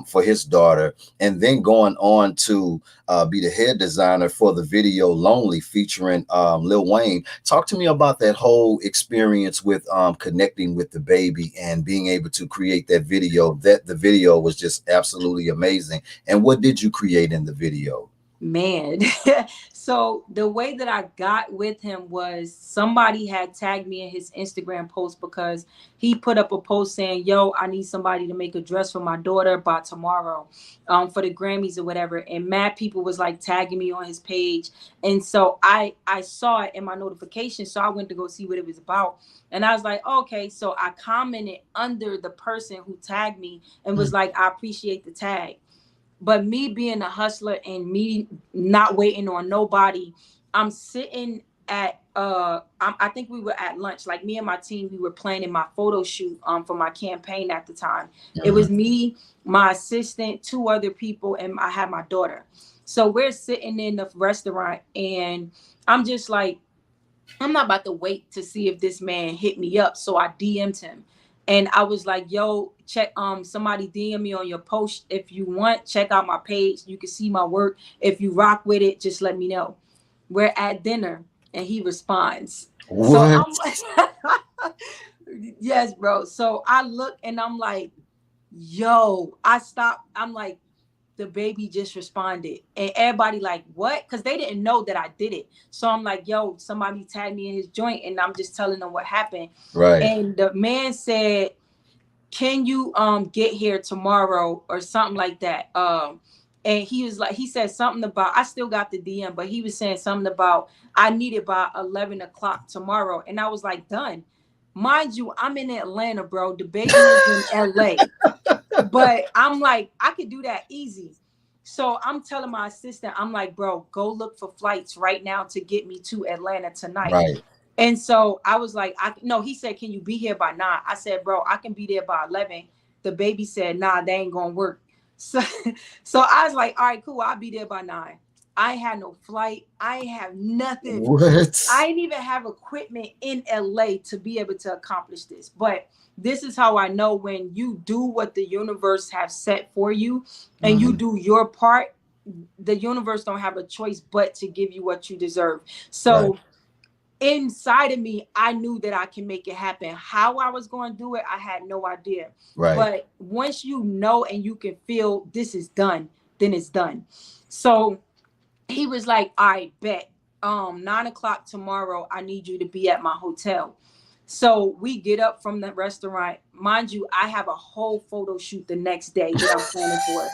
for his daughter, and then going on to be the head designer for the video "Lonely" featuring Lil Wayne. Talk to me about that whole experience with connecting with DaBaby and being able to create that video. That the video was just absolutely amazing. And what did you create in the video? Man. So the way that I got with him was somebody had tagged me in his Instagram post, because he put up a post saying, yo, I need somebody to make a dress for my daughter by tomorrow, for the Grammys or whatever. And mad people was like tagging me on his page. And so I saw it in my notification. So I went to go see what it was about. And I was like, okay. So I commented under the person who tagged me and was like, I appreciate the tag. But me being a hustler and me not waiting on nobody, I'm sitting at I think we were at lunch. Like me and my team, we were planning my photo shoot for my campaign at the time. It Mhm. was me, my assistant, two other people, and I had my daughter. So we're sitting in the restaurant, and I'm just like, I'm not about to wait to see if this man hit me up. So I DM'd him. And I was like, yo, check somebody DM me on your post. If you want, check out my page. You can see my work. If you rock with it, just let me know. We're at dinner, and he responds. So What? I'm like, yes, bro. So I look and I'm like, yo, I stopped. I'm like, DaBaby just responded. And everybody like, what? Because they didn't know that I did it. So I'm like, yo, somebody tagged me in his joint, and I'm just telling them what happened. Right. And the man said, can you get here tomorrow or something like that? And he was like, he said something about, I still got the DM, but he was saying something about I need it by 11 o'clock tomorrow. And I was like, done. Mind you, I'm in Atlanta, bro. DaBaby is in LA. But I'm like, I could do that easy. So I'm telling my assistant, I'm like, bro, go look for flights right now to get me to Atlanta tonight. Right. And so I was like, no, he said, can you be here by 9? I said, bro, I can be there by 11. DaBaby said, nah, they ain't gonna work. So, so I was like, all right, cool, I'll be there by 9. I ain't had no flight. I ain't have nothing. What? I didn't even have equipment in LA to be able to accomplish this. But this is how I know when you do what the universe has set for you and you do your part, the universe don't have a choice but to give you what you deserve. So inside of me, I knew that I can make it happen. How I was going to do it, I had no idea. Right. But once you know and you can feel this is done, then it's done. So he was like, all right, bet. 9 o'clock tomorrow, I need you to be at my hotel. So we get up from the restaurant. Mind you, I have a whole photo shoot the next day that I'm planning for.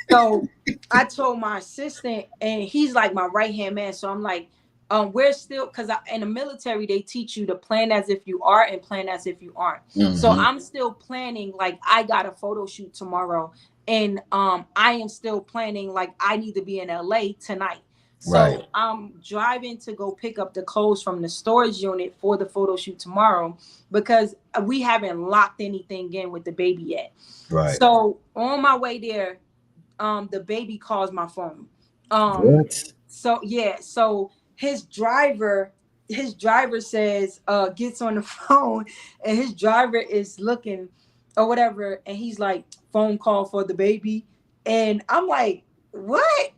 So I told my assistant, and he's like my right-hand man. So I'm like, we're still, because in the military, they teach you to plan as if you are and plan as if you aren't. So I'm still planning like I got a photo shoot tomorrow. And I am still planning like I need to be in LA tonight. So I'm driving to go pick up the clothes from the storage unit for the photo shoot tomorrow because we haven't locked anything in with DaBaby yet. Right. So on my way there, DaBaby calls my phone. What? So yeah, so his driver says, gets on the phone, and his driver is looking or whatever, and he's like, phone call for DaBaby. And I'm like, what?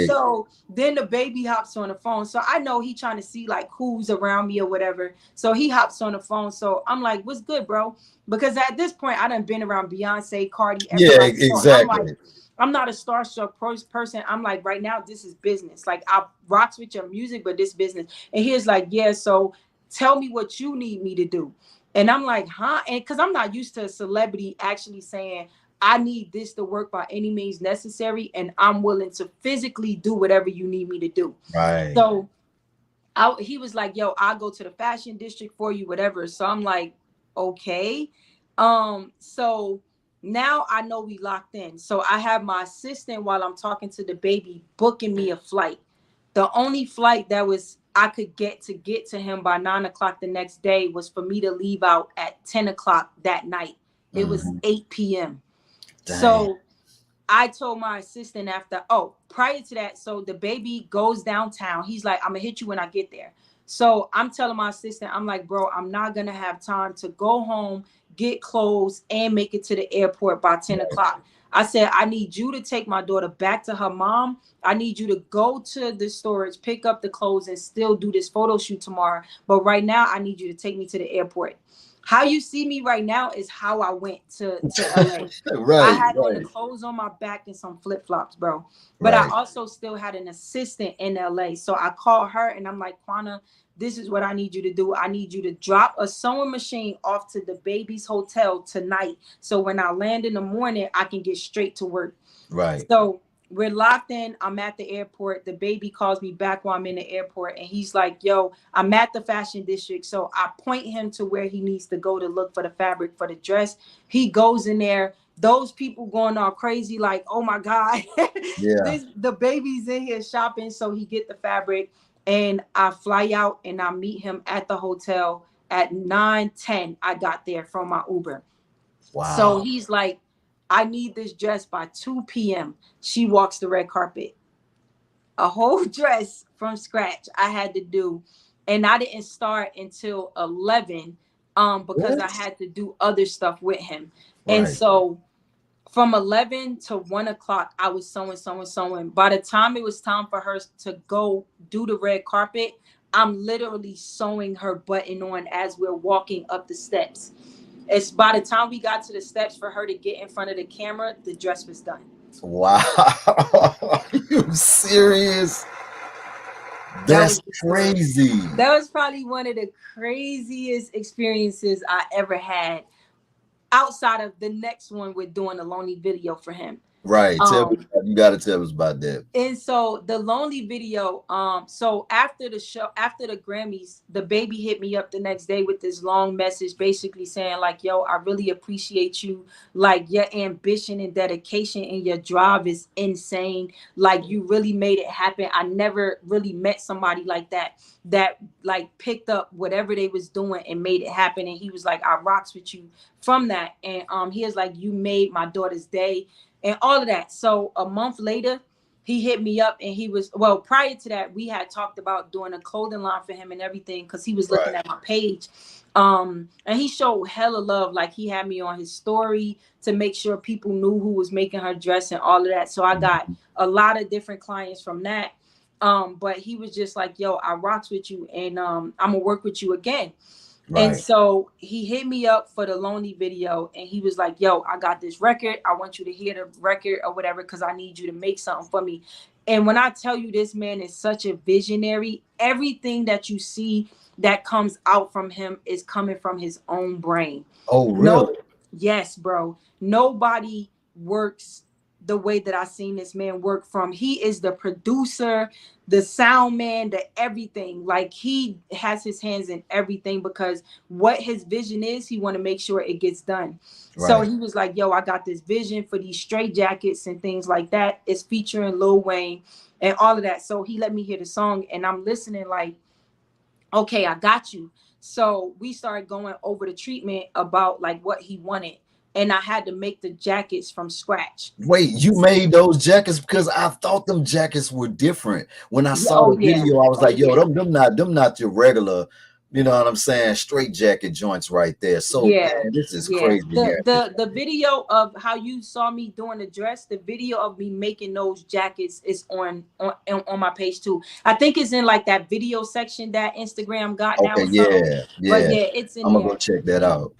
So then DaBaby hops on the phone. So I know he trying to see like who's around me or whatever. So he hops on the phone. So I'm like, what's good, bro? Because at this point I done been around Beyonce, Cardi, everybody. Yeah, exactly. I'm like, I'm not a starstruck person. I'm like, right now, this is business. Like, I rocks with your music, but this business. And he's like, yeah, so tell me what you need me to do. And I'm like, huh? And because I'm not used to a celebrity actually saying, I need this to work by any means necessary, and I'm willing to physically do whatever you need me to do. Right. So he was like, yo, I'll go to the fashion district for you, whatever. So I'm like, okay. So now I know we locked in. So I have my assistant while I'm talking to DaBaby booking me a flight. The only flight that was I could get to him by 9 o'clock the next day was for me to leave out at 10 o'clock that night. It was 8 p.m. Dang. So I told my assistant prior to that, so DaBaby goes downtown. He's like, I'm gonna hit you when I get there. So I'm telling my assistant, I'm like, bro, I'm not gonna have time to go home, get clothes, and make it to the airport by 10 o'clock. I said, I need you to take my daughter back to her mom. I need you to go to the storage, pick up the clothes, and still do this photo shoot tomorrow. But right now, I need you to take me to the airport. How you see me right now is how I went to LA. I had on the clothes on my back and some flip-flops, bro. But I also still had an assistant in LA. So I called her and I'm like, Quana, this is what I need you to do. I need you to drop a sewing machine off to DaBaby's hotel tonight. So when I land in the morning, I can get straight to work. Right. So we're locked in. I'm at the airport. DaBaby calls me back while I'm in the airport. And he's like, yo, I'm at the fashion district. So I point him to where he needs to go to look for the fabric for the dress. He goes in there. Those people going all crazy, like, oh my God, DaBaby's in here shopping. So he get the fabric. And I fly out and I meet him at the hotel at 9:10. I got there from my Uber. Wow. So he's like, I need this dress by 2 p.m. She walks the red carpet. A whole dress from scratch I had to do. And I didn't start until 11 because I had to do other stuff with him. Right. And so from 11 to 1 o'clock, I was sewing. By the time it was time for her to go do the red carpet, I'm literally sewing her button on as we're walking up the steps. It's by the time we got to the steps for her to get in front of the camera, the dress was done. Wow. You serious? That That's was the story. crazy. That was probably one of the craziest experiences I ever had outside of the next one with doing a lonely video for him. Right. Tell me, Um, you got to tell us about that. and so the lonely video, so after the show, after the Grammys, DaBaby hit me up the next day with this long message basically saying like, yo, I really appreciate you. Like your ambition and dedication and your drive is insane. Like you really made it happen. I never really met somebody like that, that like picked up whatever they was doing and made it happen. And he was like, I rocks with you from that. And he was like, you made my daughter's day and all of that. So a month later, he hit me up and he was, well, prior to that, we had talked about doing a clothing line for him and everything because he was looking Right. at my page. And he showed hella love. Like he had me on his story to make sure people knew who was making her dress and all of that. So I got a lot of different clients from that. But he was just like, yo, I rocks with you and I'm gonna work with you again. And Right. so he hit me up for the lonely video and he was like, yo, I got this record. I want you to hear the record or whatever because I need you to make something for me. And when I tell you this man is such a visionary, everything that you see that comes out from him is coming from his own brain. Oh, No, really? yes, bro. Nobody works the way that I seen this man work from. He is the producer, the sound man, the everything. Like he has his hands in everything because what his vision is, he want to make sure it gets done. So Right. he was like, yo, I got this vision for these straight jackets and things like that. It's featuring Lil Wayne and all of that. So he let me hear the song and I'm listening like, okay, I got you. So we started going over the treatment about like what he wanted. And I had to make the jackets from scratch. Wait, you made those jackets because I thought them jackets were different. When I saw Oh the yeah. video, I was Oh like, yo, yeah. them not your regular, you know what I'm saying, straight jacket joints right there. So Yeah. man, this is Yeah. crazy here. The video of how you saw me doing the dress, the video of me making those jackets is on my page too. I think it's in like that video section that Instagram got now Okay, or something. yeah, But yeah. yeah, it's in I'm gonna go there. check that out.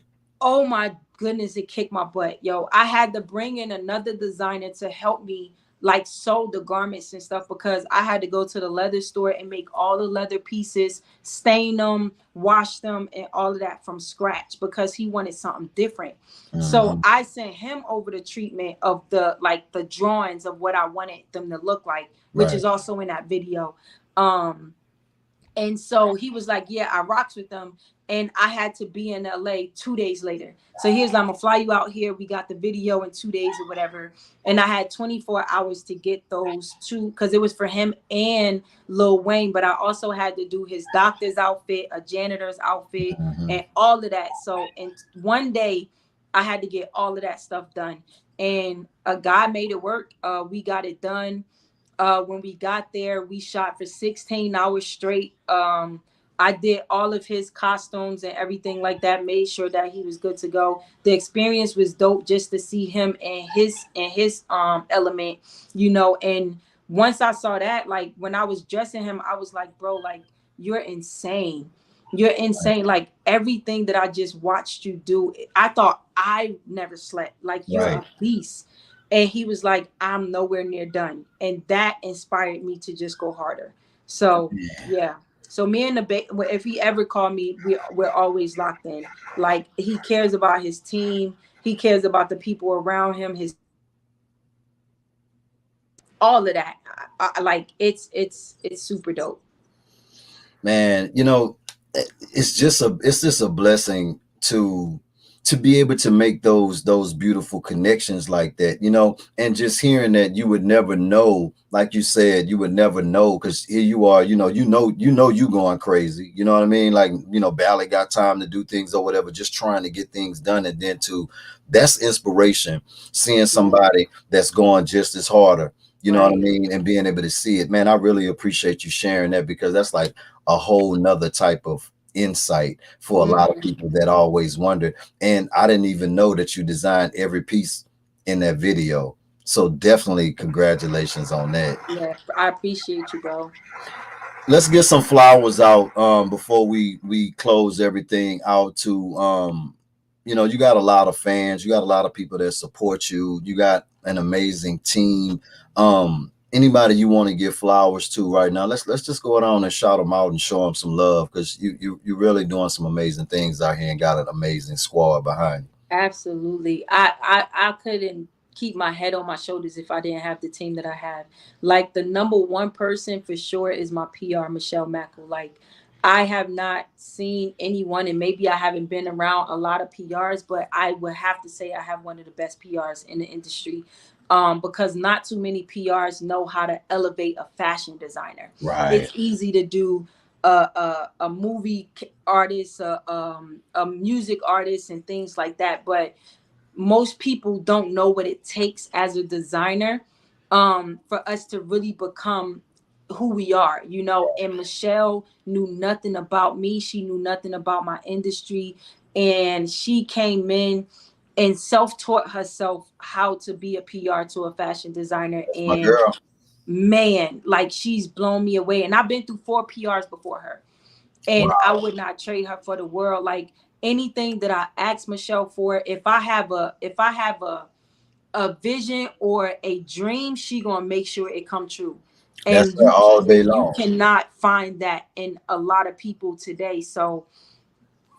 Oh my goodness, it kicked my butt. Yo, I had to bring in another designer to help me like sew the garments and stuff because I had to go to the leather store and make all the leather pieces, stain them, wash them, and all of that from scratch because he wanted something different. So Mhm. I sent him over the treatment of the like the drawings of what I wanted them to look like, which Right. is also in that video. Um, and so he was like, yeah, I rocks with them. And I had to be in LA 2 days later. So he was like, I'm gonna fly you out here. We got the video in 2 days or whatever. And I had 24 hours to get those two because it was for him and Lil Wayne. But I also had to do his doctor's outfit, a janitor's outfit, Mhm. and all of that. So in one day, I had to get all of that stuff done. And a guy made it work. We got it done. When we got there, we shot for 16 hours straight. I did all of his costumes and everything like that, made sure that he was good to go. The experience was dope just to see him and his element, you know. And once I saw that, like when I was dressing him, I was like, bro, like you're insane. You're insane. Like everything that I just watched you do, I thought I never slept. Like you're Right. a beast. And he was like, I'm nowhere near done. And that inspired me to just go harder. So, yeah. So me and if he ever called me, we're always locked in. Like he cares about his team. He cares about the people around him, his all of that. Like it's super dope. Man, you know, it's just a blessing to be able to make those beautiful connections like that, you know, and just hearing that you would never know, like you said, you would never know because here you are, you going crazy, you know what I mean? Like, barely got time to do things or whatever, just trying to get things done. And then that's inspiration, seeing somebody that's going just as harder, you know what I Right. mean, and being able to see it. Man, I really appreciate you sharing that because that's like a whole nother type of insight for a lot of Mm, people that always wonder. And I didn't even know that you designed every piece in that video. So definitely congratulations on that. yeah. I appreciate you, bro. Let's get some flowers out before we close everything out to you know, you got a lot of fans, you got a lot of people that support you, you got an amazing team. Anybody you want to give flowers to right now, let's just go down and shout them out and show them some love, because you really doing some amazing things out here and got an amazing squad behind you. Absolutely. I couldn't keep my head on my shoulders if I didn't have the team that I have. Like the number one person for sure is my PR, Michelle Mackle. Like I have not seen anyone, and maybe I haven't been around a lot of PRs, but I would have to say I have one of the best PRs in the industry. Because not too many PRs know how to elevate a fashion designer. Right. It's easy to do a movie artist, a music artist, and things like that. But most people don't know what it takes as a designer, for us to really become who we are, you know. And Michelle knew nothing about me. She knew nothing about my industry. And she came in and self-taught herself how to be a PR to a fashion designer. That's my And girl. man, like she's blown me away. And I've been through 4 PRs before her, and I Wow. would not trade her for the world. Like anything that I ask Michelle for, if I have a vision or a dream, she gonna make sure it come true. That's And her all day you long. cannot find that in a lot of people today. So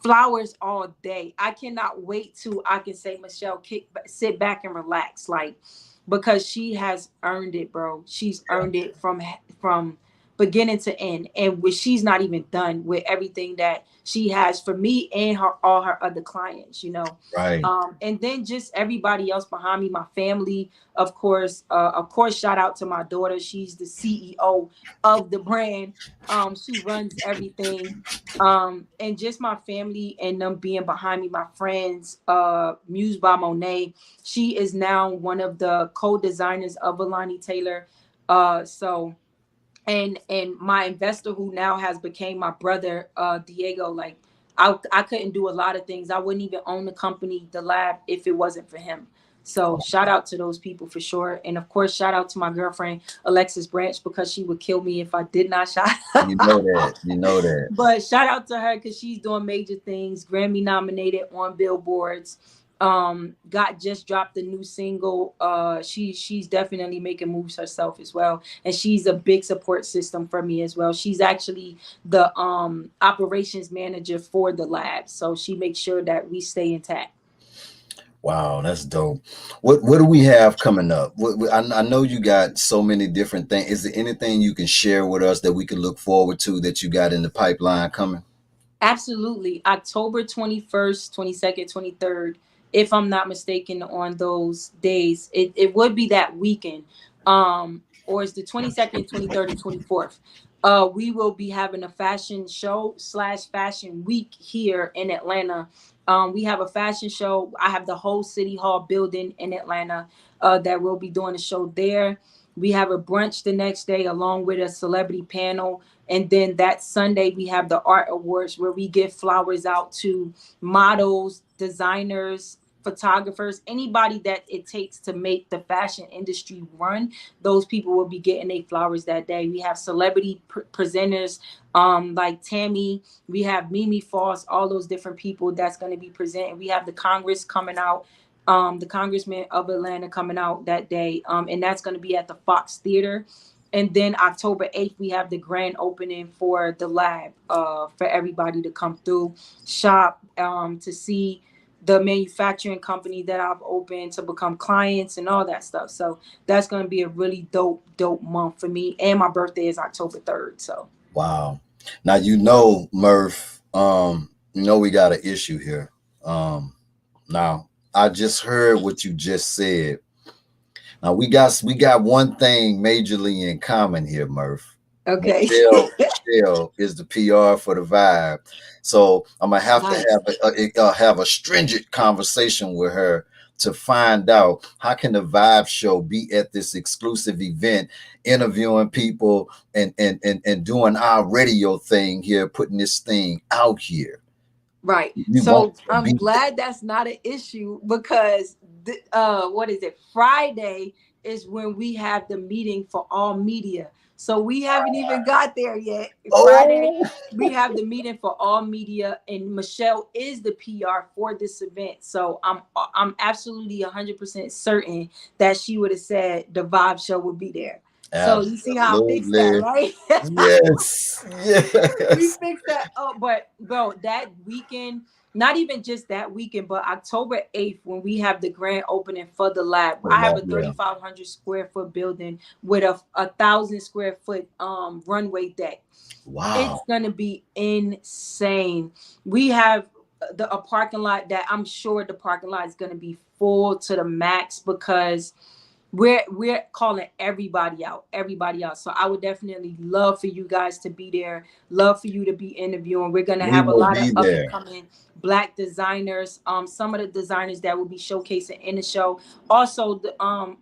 flowers all day. I cannot wait till I can say, Michelle, sit back and relax, like, because she has earned it, bro. She's earned it from beginning to end, and she's not even done with everything that she has for me and her all her other clients, you know. Right. And then just everybody else behind me, my family, of course, shout out to my daughter. She's the CEO of the brand. She runs everything. And just my family and them being behind me, my friends, Muse by Monet. She is now one of the co-designers of Alani Taylor. So and my investor, who now has became my brother, Diego. Like I couldn't do a lot of things. I wouldn't even own the company, the lab, if it wasn't for him. So shout out to those people for sure. And of course, shout out to my girlfriend Alexis Branch, because she would kill me if I did not shout. You know that. You know that. But shout out to her because she's doing major things. Grammy nominated on billboards. Got just dropped a new single. She's definitely making moves herself as well, and she's a big support system for me as well. She's actually the operations manager for the lab, so she makes sure that we stay intact. Wow, that's dope. What do we have coming up? I know you got so many different things. Is there anything you can share with us that we can look forward to that you got in the pipeline coming? Absolutely. October 21st, 22nd, 23rd, if I'm not mistaken, on those days. It would be that weekend. Or it's the 22nd, 23rd, and 24th. We will be having a fashion show slash fashion week here in Atlanta. We have a fashion show. I have the whole City Hall building in Atlanta that will be doing a show there. We have a brunch the next day along with a celebrity panel. And then that Sunday, we have the art awards where we give flowers out to models, designers, photographers, anybody that it takes to make the fashion industry run. Those people will be getting their flowers that day. We have celebrity presenters like Tammy. We have Mimi Foss, all those different people that's going to be presenting. We have the Congress coming out, the Congressman of Atlanta coming out that day. And that's going to be at the Fox Theater. And then October 8th, we have the grand opening for the lab, for everybody to come through, shop, to see the manufacturing company that I've opened, to become clients and all that stuff. So that's going to be a really dope month for me. And my birthday is October 3rd. So. Wow. Now, you know, Murph, you know, we got an issue here. Now, I just heard what you just said. Now we got one thing majorly in common here, Murph. Okay. Michelle is the PR for the vibe. So I'm gonna have to Nice. have a stringent conversation with her to find out how can the vibe show be at this exclusive event, interviewing people and doing our radio thing here, putting this thing out here. Right. We So want to I'm be glad that's not an issue because what is it? Friday is when we have the meeting for all media. So we haven't even got there yet. Friday, Oh, we have the meeting for all media, and Michelle is the PR for this event. So I'm absolutely 100% certain that she would have said the Vibe Show would be there. So you see how I fixed that, absolutely. right? Yes. We Yes. fixed that up. But bro, that weekend, not even just that weekend, but October 8th, when we have the grand opening for the lab. I have a Yeah. 3,500 square foot building with a 1,000 square foot runway deck. It's Wow. gonna be insane. We have a parking lot that I'm sure the parking lot is gonna be full to the max, because we're calling everybody out. So I would definitely love for you guys to be there, love for you to be interviewing. We're gonna We have a will lot of be up and there. coming black designers, some of the designers that will be showcasing in the show. Also, the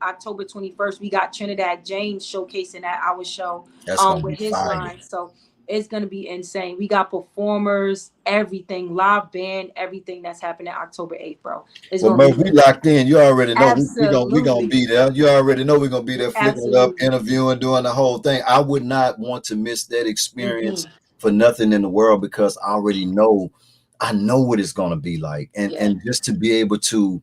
October 21st, we got Trinidad James showcasing at our show That's gonna be with his fire. line. So it's gonna be insane. We got performers, everything, live band, everything that's happening October 8th, bro. It's Well, gonna be Murph, we locked in. You already know we gonna absolutely, be there. You already know we're gonna be there, flicking it up, absolutely. interviewing, doing the whole thing. I would not want to miss that experience Mm-mm. for nothing in the world, because I already know, I know what it's gonna be like, and Yeah. just to be able to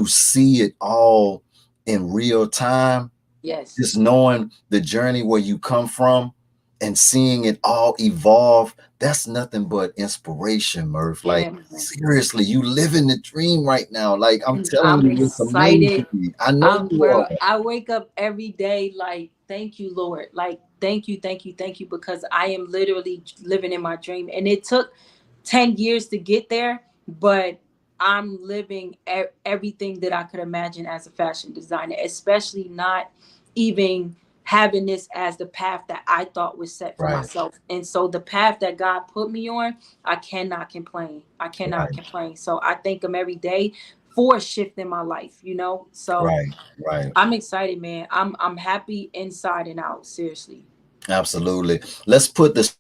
see it all in real time, Yes. just knowing the journey where you come from and seeing it all evolve, that's nothing but inspiration, Murph. Like, Yeah, man. seriously, you living the dream right now. Like, I'm telling I'm you, it's excited. amazing. I know you Bro, are. I wake up every day like, thank you, Lord. Like, thank you, thank you, thank you, because I am literally living in my dream. And it took 10 years to get there, but I'm living everything that I could imagine as a fashion designer, especially not even having this as the path that I thought was set for Right, myself. And so the path that God put me on, I cannot complain. I cannot right, complain. So I thank him every day for shifting my life, you know? So right, right. I'm excited, man. I'm happy inside and out, seriously. Absolutely. Let's put those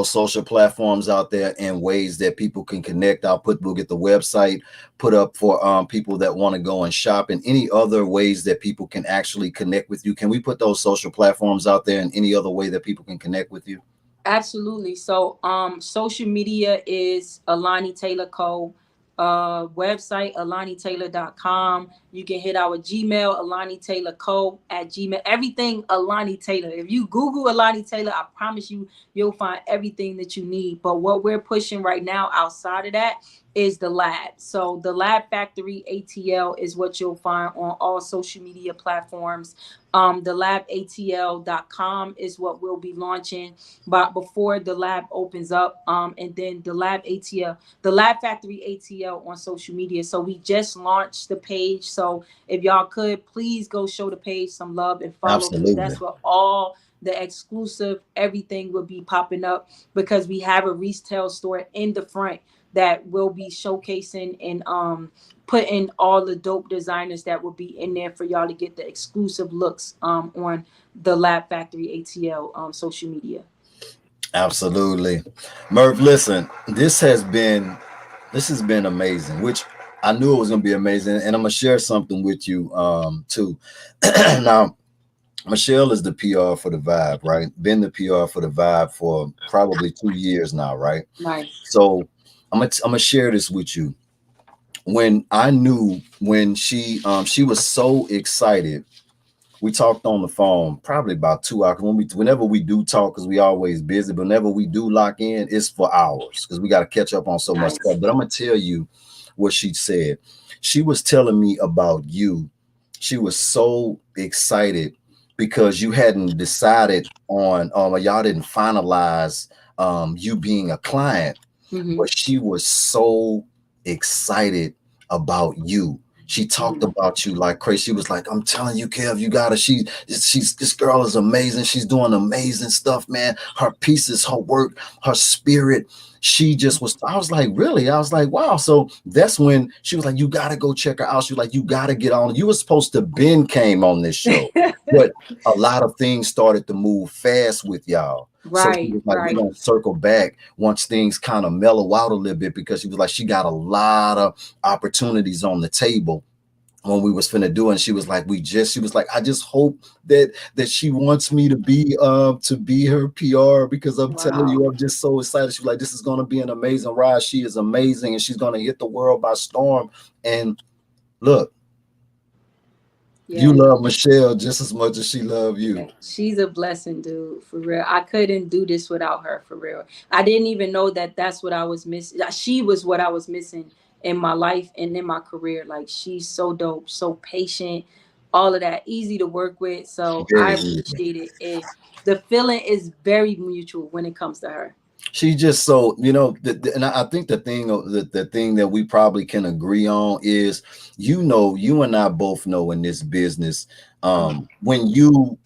social platforms out there in ways that people can connect. We'll get the website put up for people that want to go and shop, and any other ways that people can actually connect with you. Can we put those social platforms out there in any other way that people can connect with you? Absolutely. So social media is Alani Taylor Co. Website AlaniTaylor.com. You can hit our Gmail, Alani Taylor Co. at Gmail. Everything Alani Taylor. If you Google Alani Taylor, I promise you, you'll find everything that you need. But what we're pushing right now outside of that is the lab. So the Lab Factory ATL is what you'll find on all social media platforms. The labatl.com is what we'll be launching, but before the lab opens up, and then the Lab Factory ATL on social media. So we just launched the page. So if y'all could please go show the page some love and follow, because Absolutely. that's what all the exclusive everything will be popping up, because we have a retail store in the front that will be showcasing and putting all the dope designers that will be in there for y'all to get the exclusive looks on the Lab Factory ATL social media. Absolutely. Murph, listen, this has been amazing, which I knew it was gonna be amazing. And I'm gonna share something with you too. Now, Michelle is the PR for the Vibe, right? Been the PR for the Vibe for probably 2 years now, right? Nice. So I'm gonna share this with you. When she was so excited, we talked on the phone probably about 2 hours. Whenever we do talk, because we always busy, but whenever we do lock in, it's for hours because we got to catch up on so much Nice. stuff. But I'm gonna tell you what she said. She was telling me about you. She was so excited because you hadn't decided on y'all didn't finalize you being a client, Mm-hmm. but she was so excited about you. She talked Mm-hmm. about you like crazy. She was like, "I'm telling you, Kev, you gotta." She's this girl is amazing. She's doing amazing stuff, man. Her pieces, her work, her spirit. She just was. I was like, really? I was like, wow. So that's when she was like, you gotta go check her out. She was like, you gotta get on. You were supposed to Ben came on this show, but a lot of things started to move fast with y'all. So she Right, was like, we're right. gonna circle back once things kind of mellow out a little bit, because she was like, she got a lot of opportunities on the table. when we was finna do it, and she was like, she was like, I just hope that she wants me to be her PR, because I'm telling Wow. you, I'm just so excited. She was like, this is gonna be an amazing ride. She is amazing, and she's gonna hit the world by storm. And look, you Yeah. love Michelle just as much as she love you. She's a blessing, dude, for real. I couldn't do this without her, for real. I didn't even know that that's what I was missing. She was what I was missing in my life and in my career. Like, she's so dope, so patient, all of that, easy to work with. So I Very easy. appreciate it. The feeling is very mutual when it comes to her. She just so, you know, and I think the thing that we probably can agree on is, you know, you and I both know in this business, when you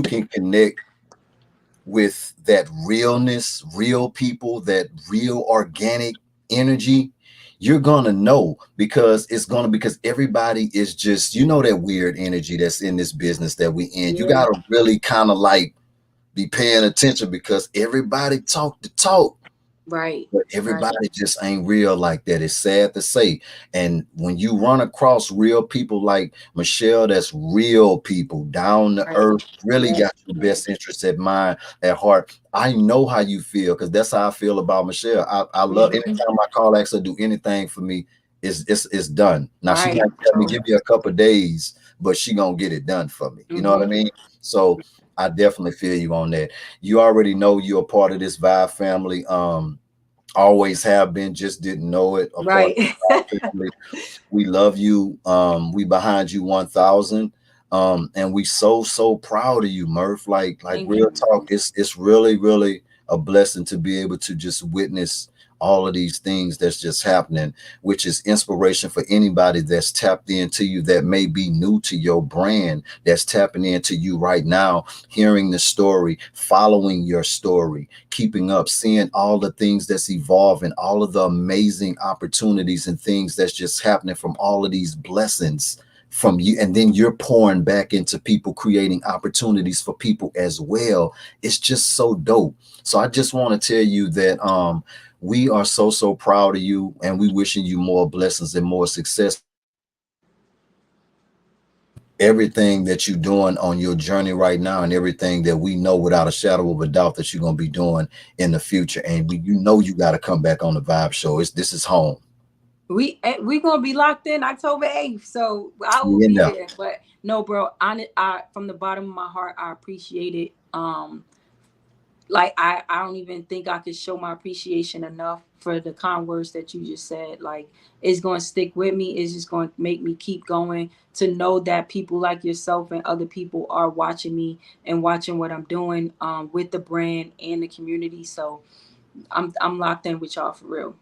can connect with that realness, real people, that real organic energy, you're gonna know, because because everybody is just, you know, that weird energy that's in this business that we in. You Yeah. gotta really kind of like be paying attention, because everybody talk the talk, Right. but Right. everybody just ain't real like that. It's sad to say. And when you run across real people like Michelle, that's real people, down to Right. earth, really Yeah. got your best interests at mind, at heart. I know how you feel, because that's how I feel about Michelle. I love, Mhm. anytime I call, ask her do anything for me, it's done. Now she Right. might tell me give me a couple of days, but she gonna get it done for me. You know what I Hmm. mean? So I definitely feel you on that. You already know you're a part of this Vibe family. Always have been, just didn't know it, a part Right. of our family. We love you. We behind you 1000. And we so proud of you, Murph. Like Thank real you. talk, it's really a blessing to be able to just witness all of these things that's just happening, which is inspiration for anybody that's tapped into you, that may be new to your brand, that's tapping into you right now, hearing the story, following your story, keeping up, seeing all the things that's evolving, all of the amazing opportunities and things that's just happening from all of these blessings from you. And then you're pouring back into people, creating opportunities for people as well. It's just so dope. So I just want to tell you that we are so proud of you, and we wishing you more blessings and more success, everything that you're doing on your journey right now, and everything that we know without a shadow of a doubt that you're going to be doing in the future. And you know you got to come back on the Vibe Show. This is home. We gonna be locked in October 8th, so I will We in be there. there. But no, bro, I from the bottom of my heart, I appreciate it. Like, I don't even think I could show my appreciation enough for the kind words that you just said. Like, it's gonna stick with me. It's just gonna make me keep going, to know that people like yourself and other people are watching me and watching what I'm doing with the brand and the community. So I'm locked in with y'all, for real.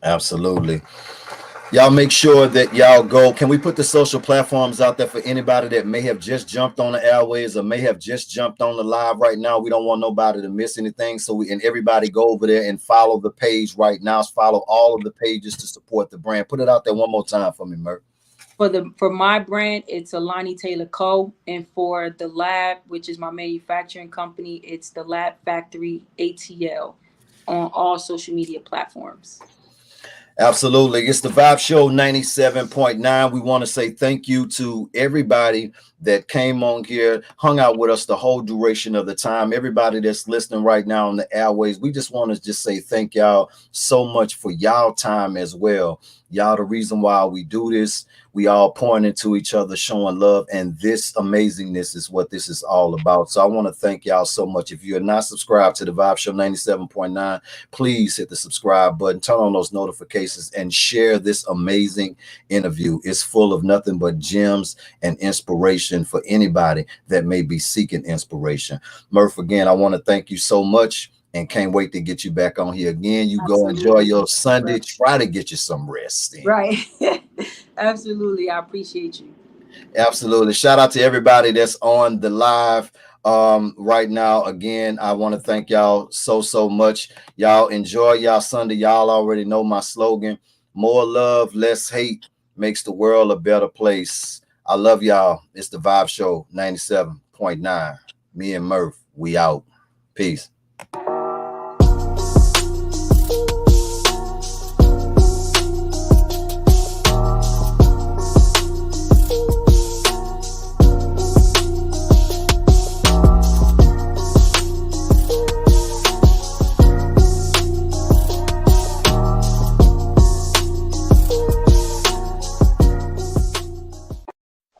Absolutely. Y'all make sure that y'all go. Can we put the social platforms out there for anybody that may have just jumped on the airways or may have just jumped on the live right now? We don't want nobody to miss anything. So and everybody go over there and follow the page right now. Follow all of the pages to support the brand. Put it out there one more time for me, Murph. For my brand, it's Alani Taylor Co. And for the lab, which is my manufacturing company, it's the Lab Factory ATL on all social media platforms. Absolutely. It's the Vibe Show 97.9. We want to say thank you to everybody that came on here, hung out with us the whole duration of the time. Everybody that's listening right now on the airways, we just want to just say thank y'all so much for y'all time as well. Y'all the reason why we do this. We all pouring into each other, showing love, and this amazingness is what this is all about. So I want to thank y'all so much. If you're not subscribed to the Vibe Show 97.9, please hit the subscribe button, turn on those notifications, and share this amazing interview. It's full of nothing but gems and inspiration for anybody that may be seeking inspiration. Murph, again, I want to thank you so much, and can't wait to get you back on here again. You go enjoy Absolutely. your Sunday. Try to get you some rest in. Right. Absolutely. I appreciate you. Absolutely. Shout out to everybody that's on the live right now. Again, I want to thank y'all so much. Y'all enjoy y'all Sunday. Y'all already know my slogan: more love, less hate makes the world a better place. I love y'all. It's the Vibe Show 97.9. Me and Murph, we out. Peace.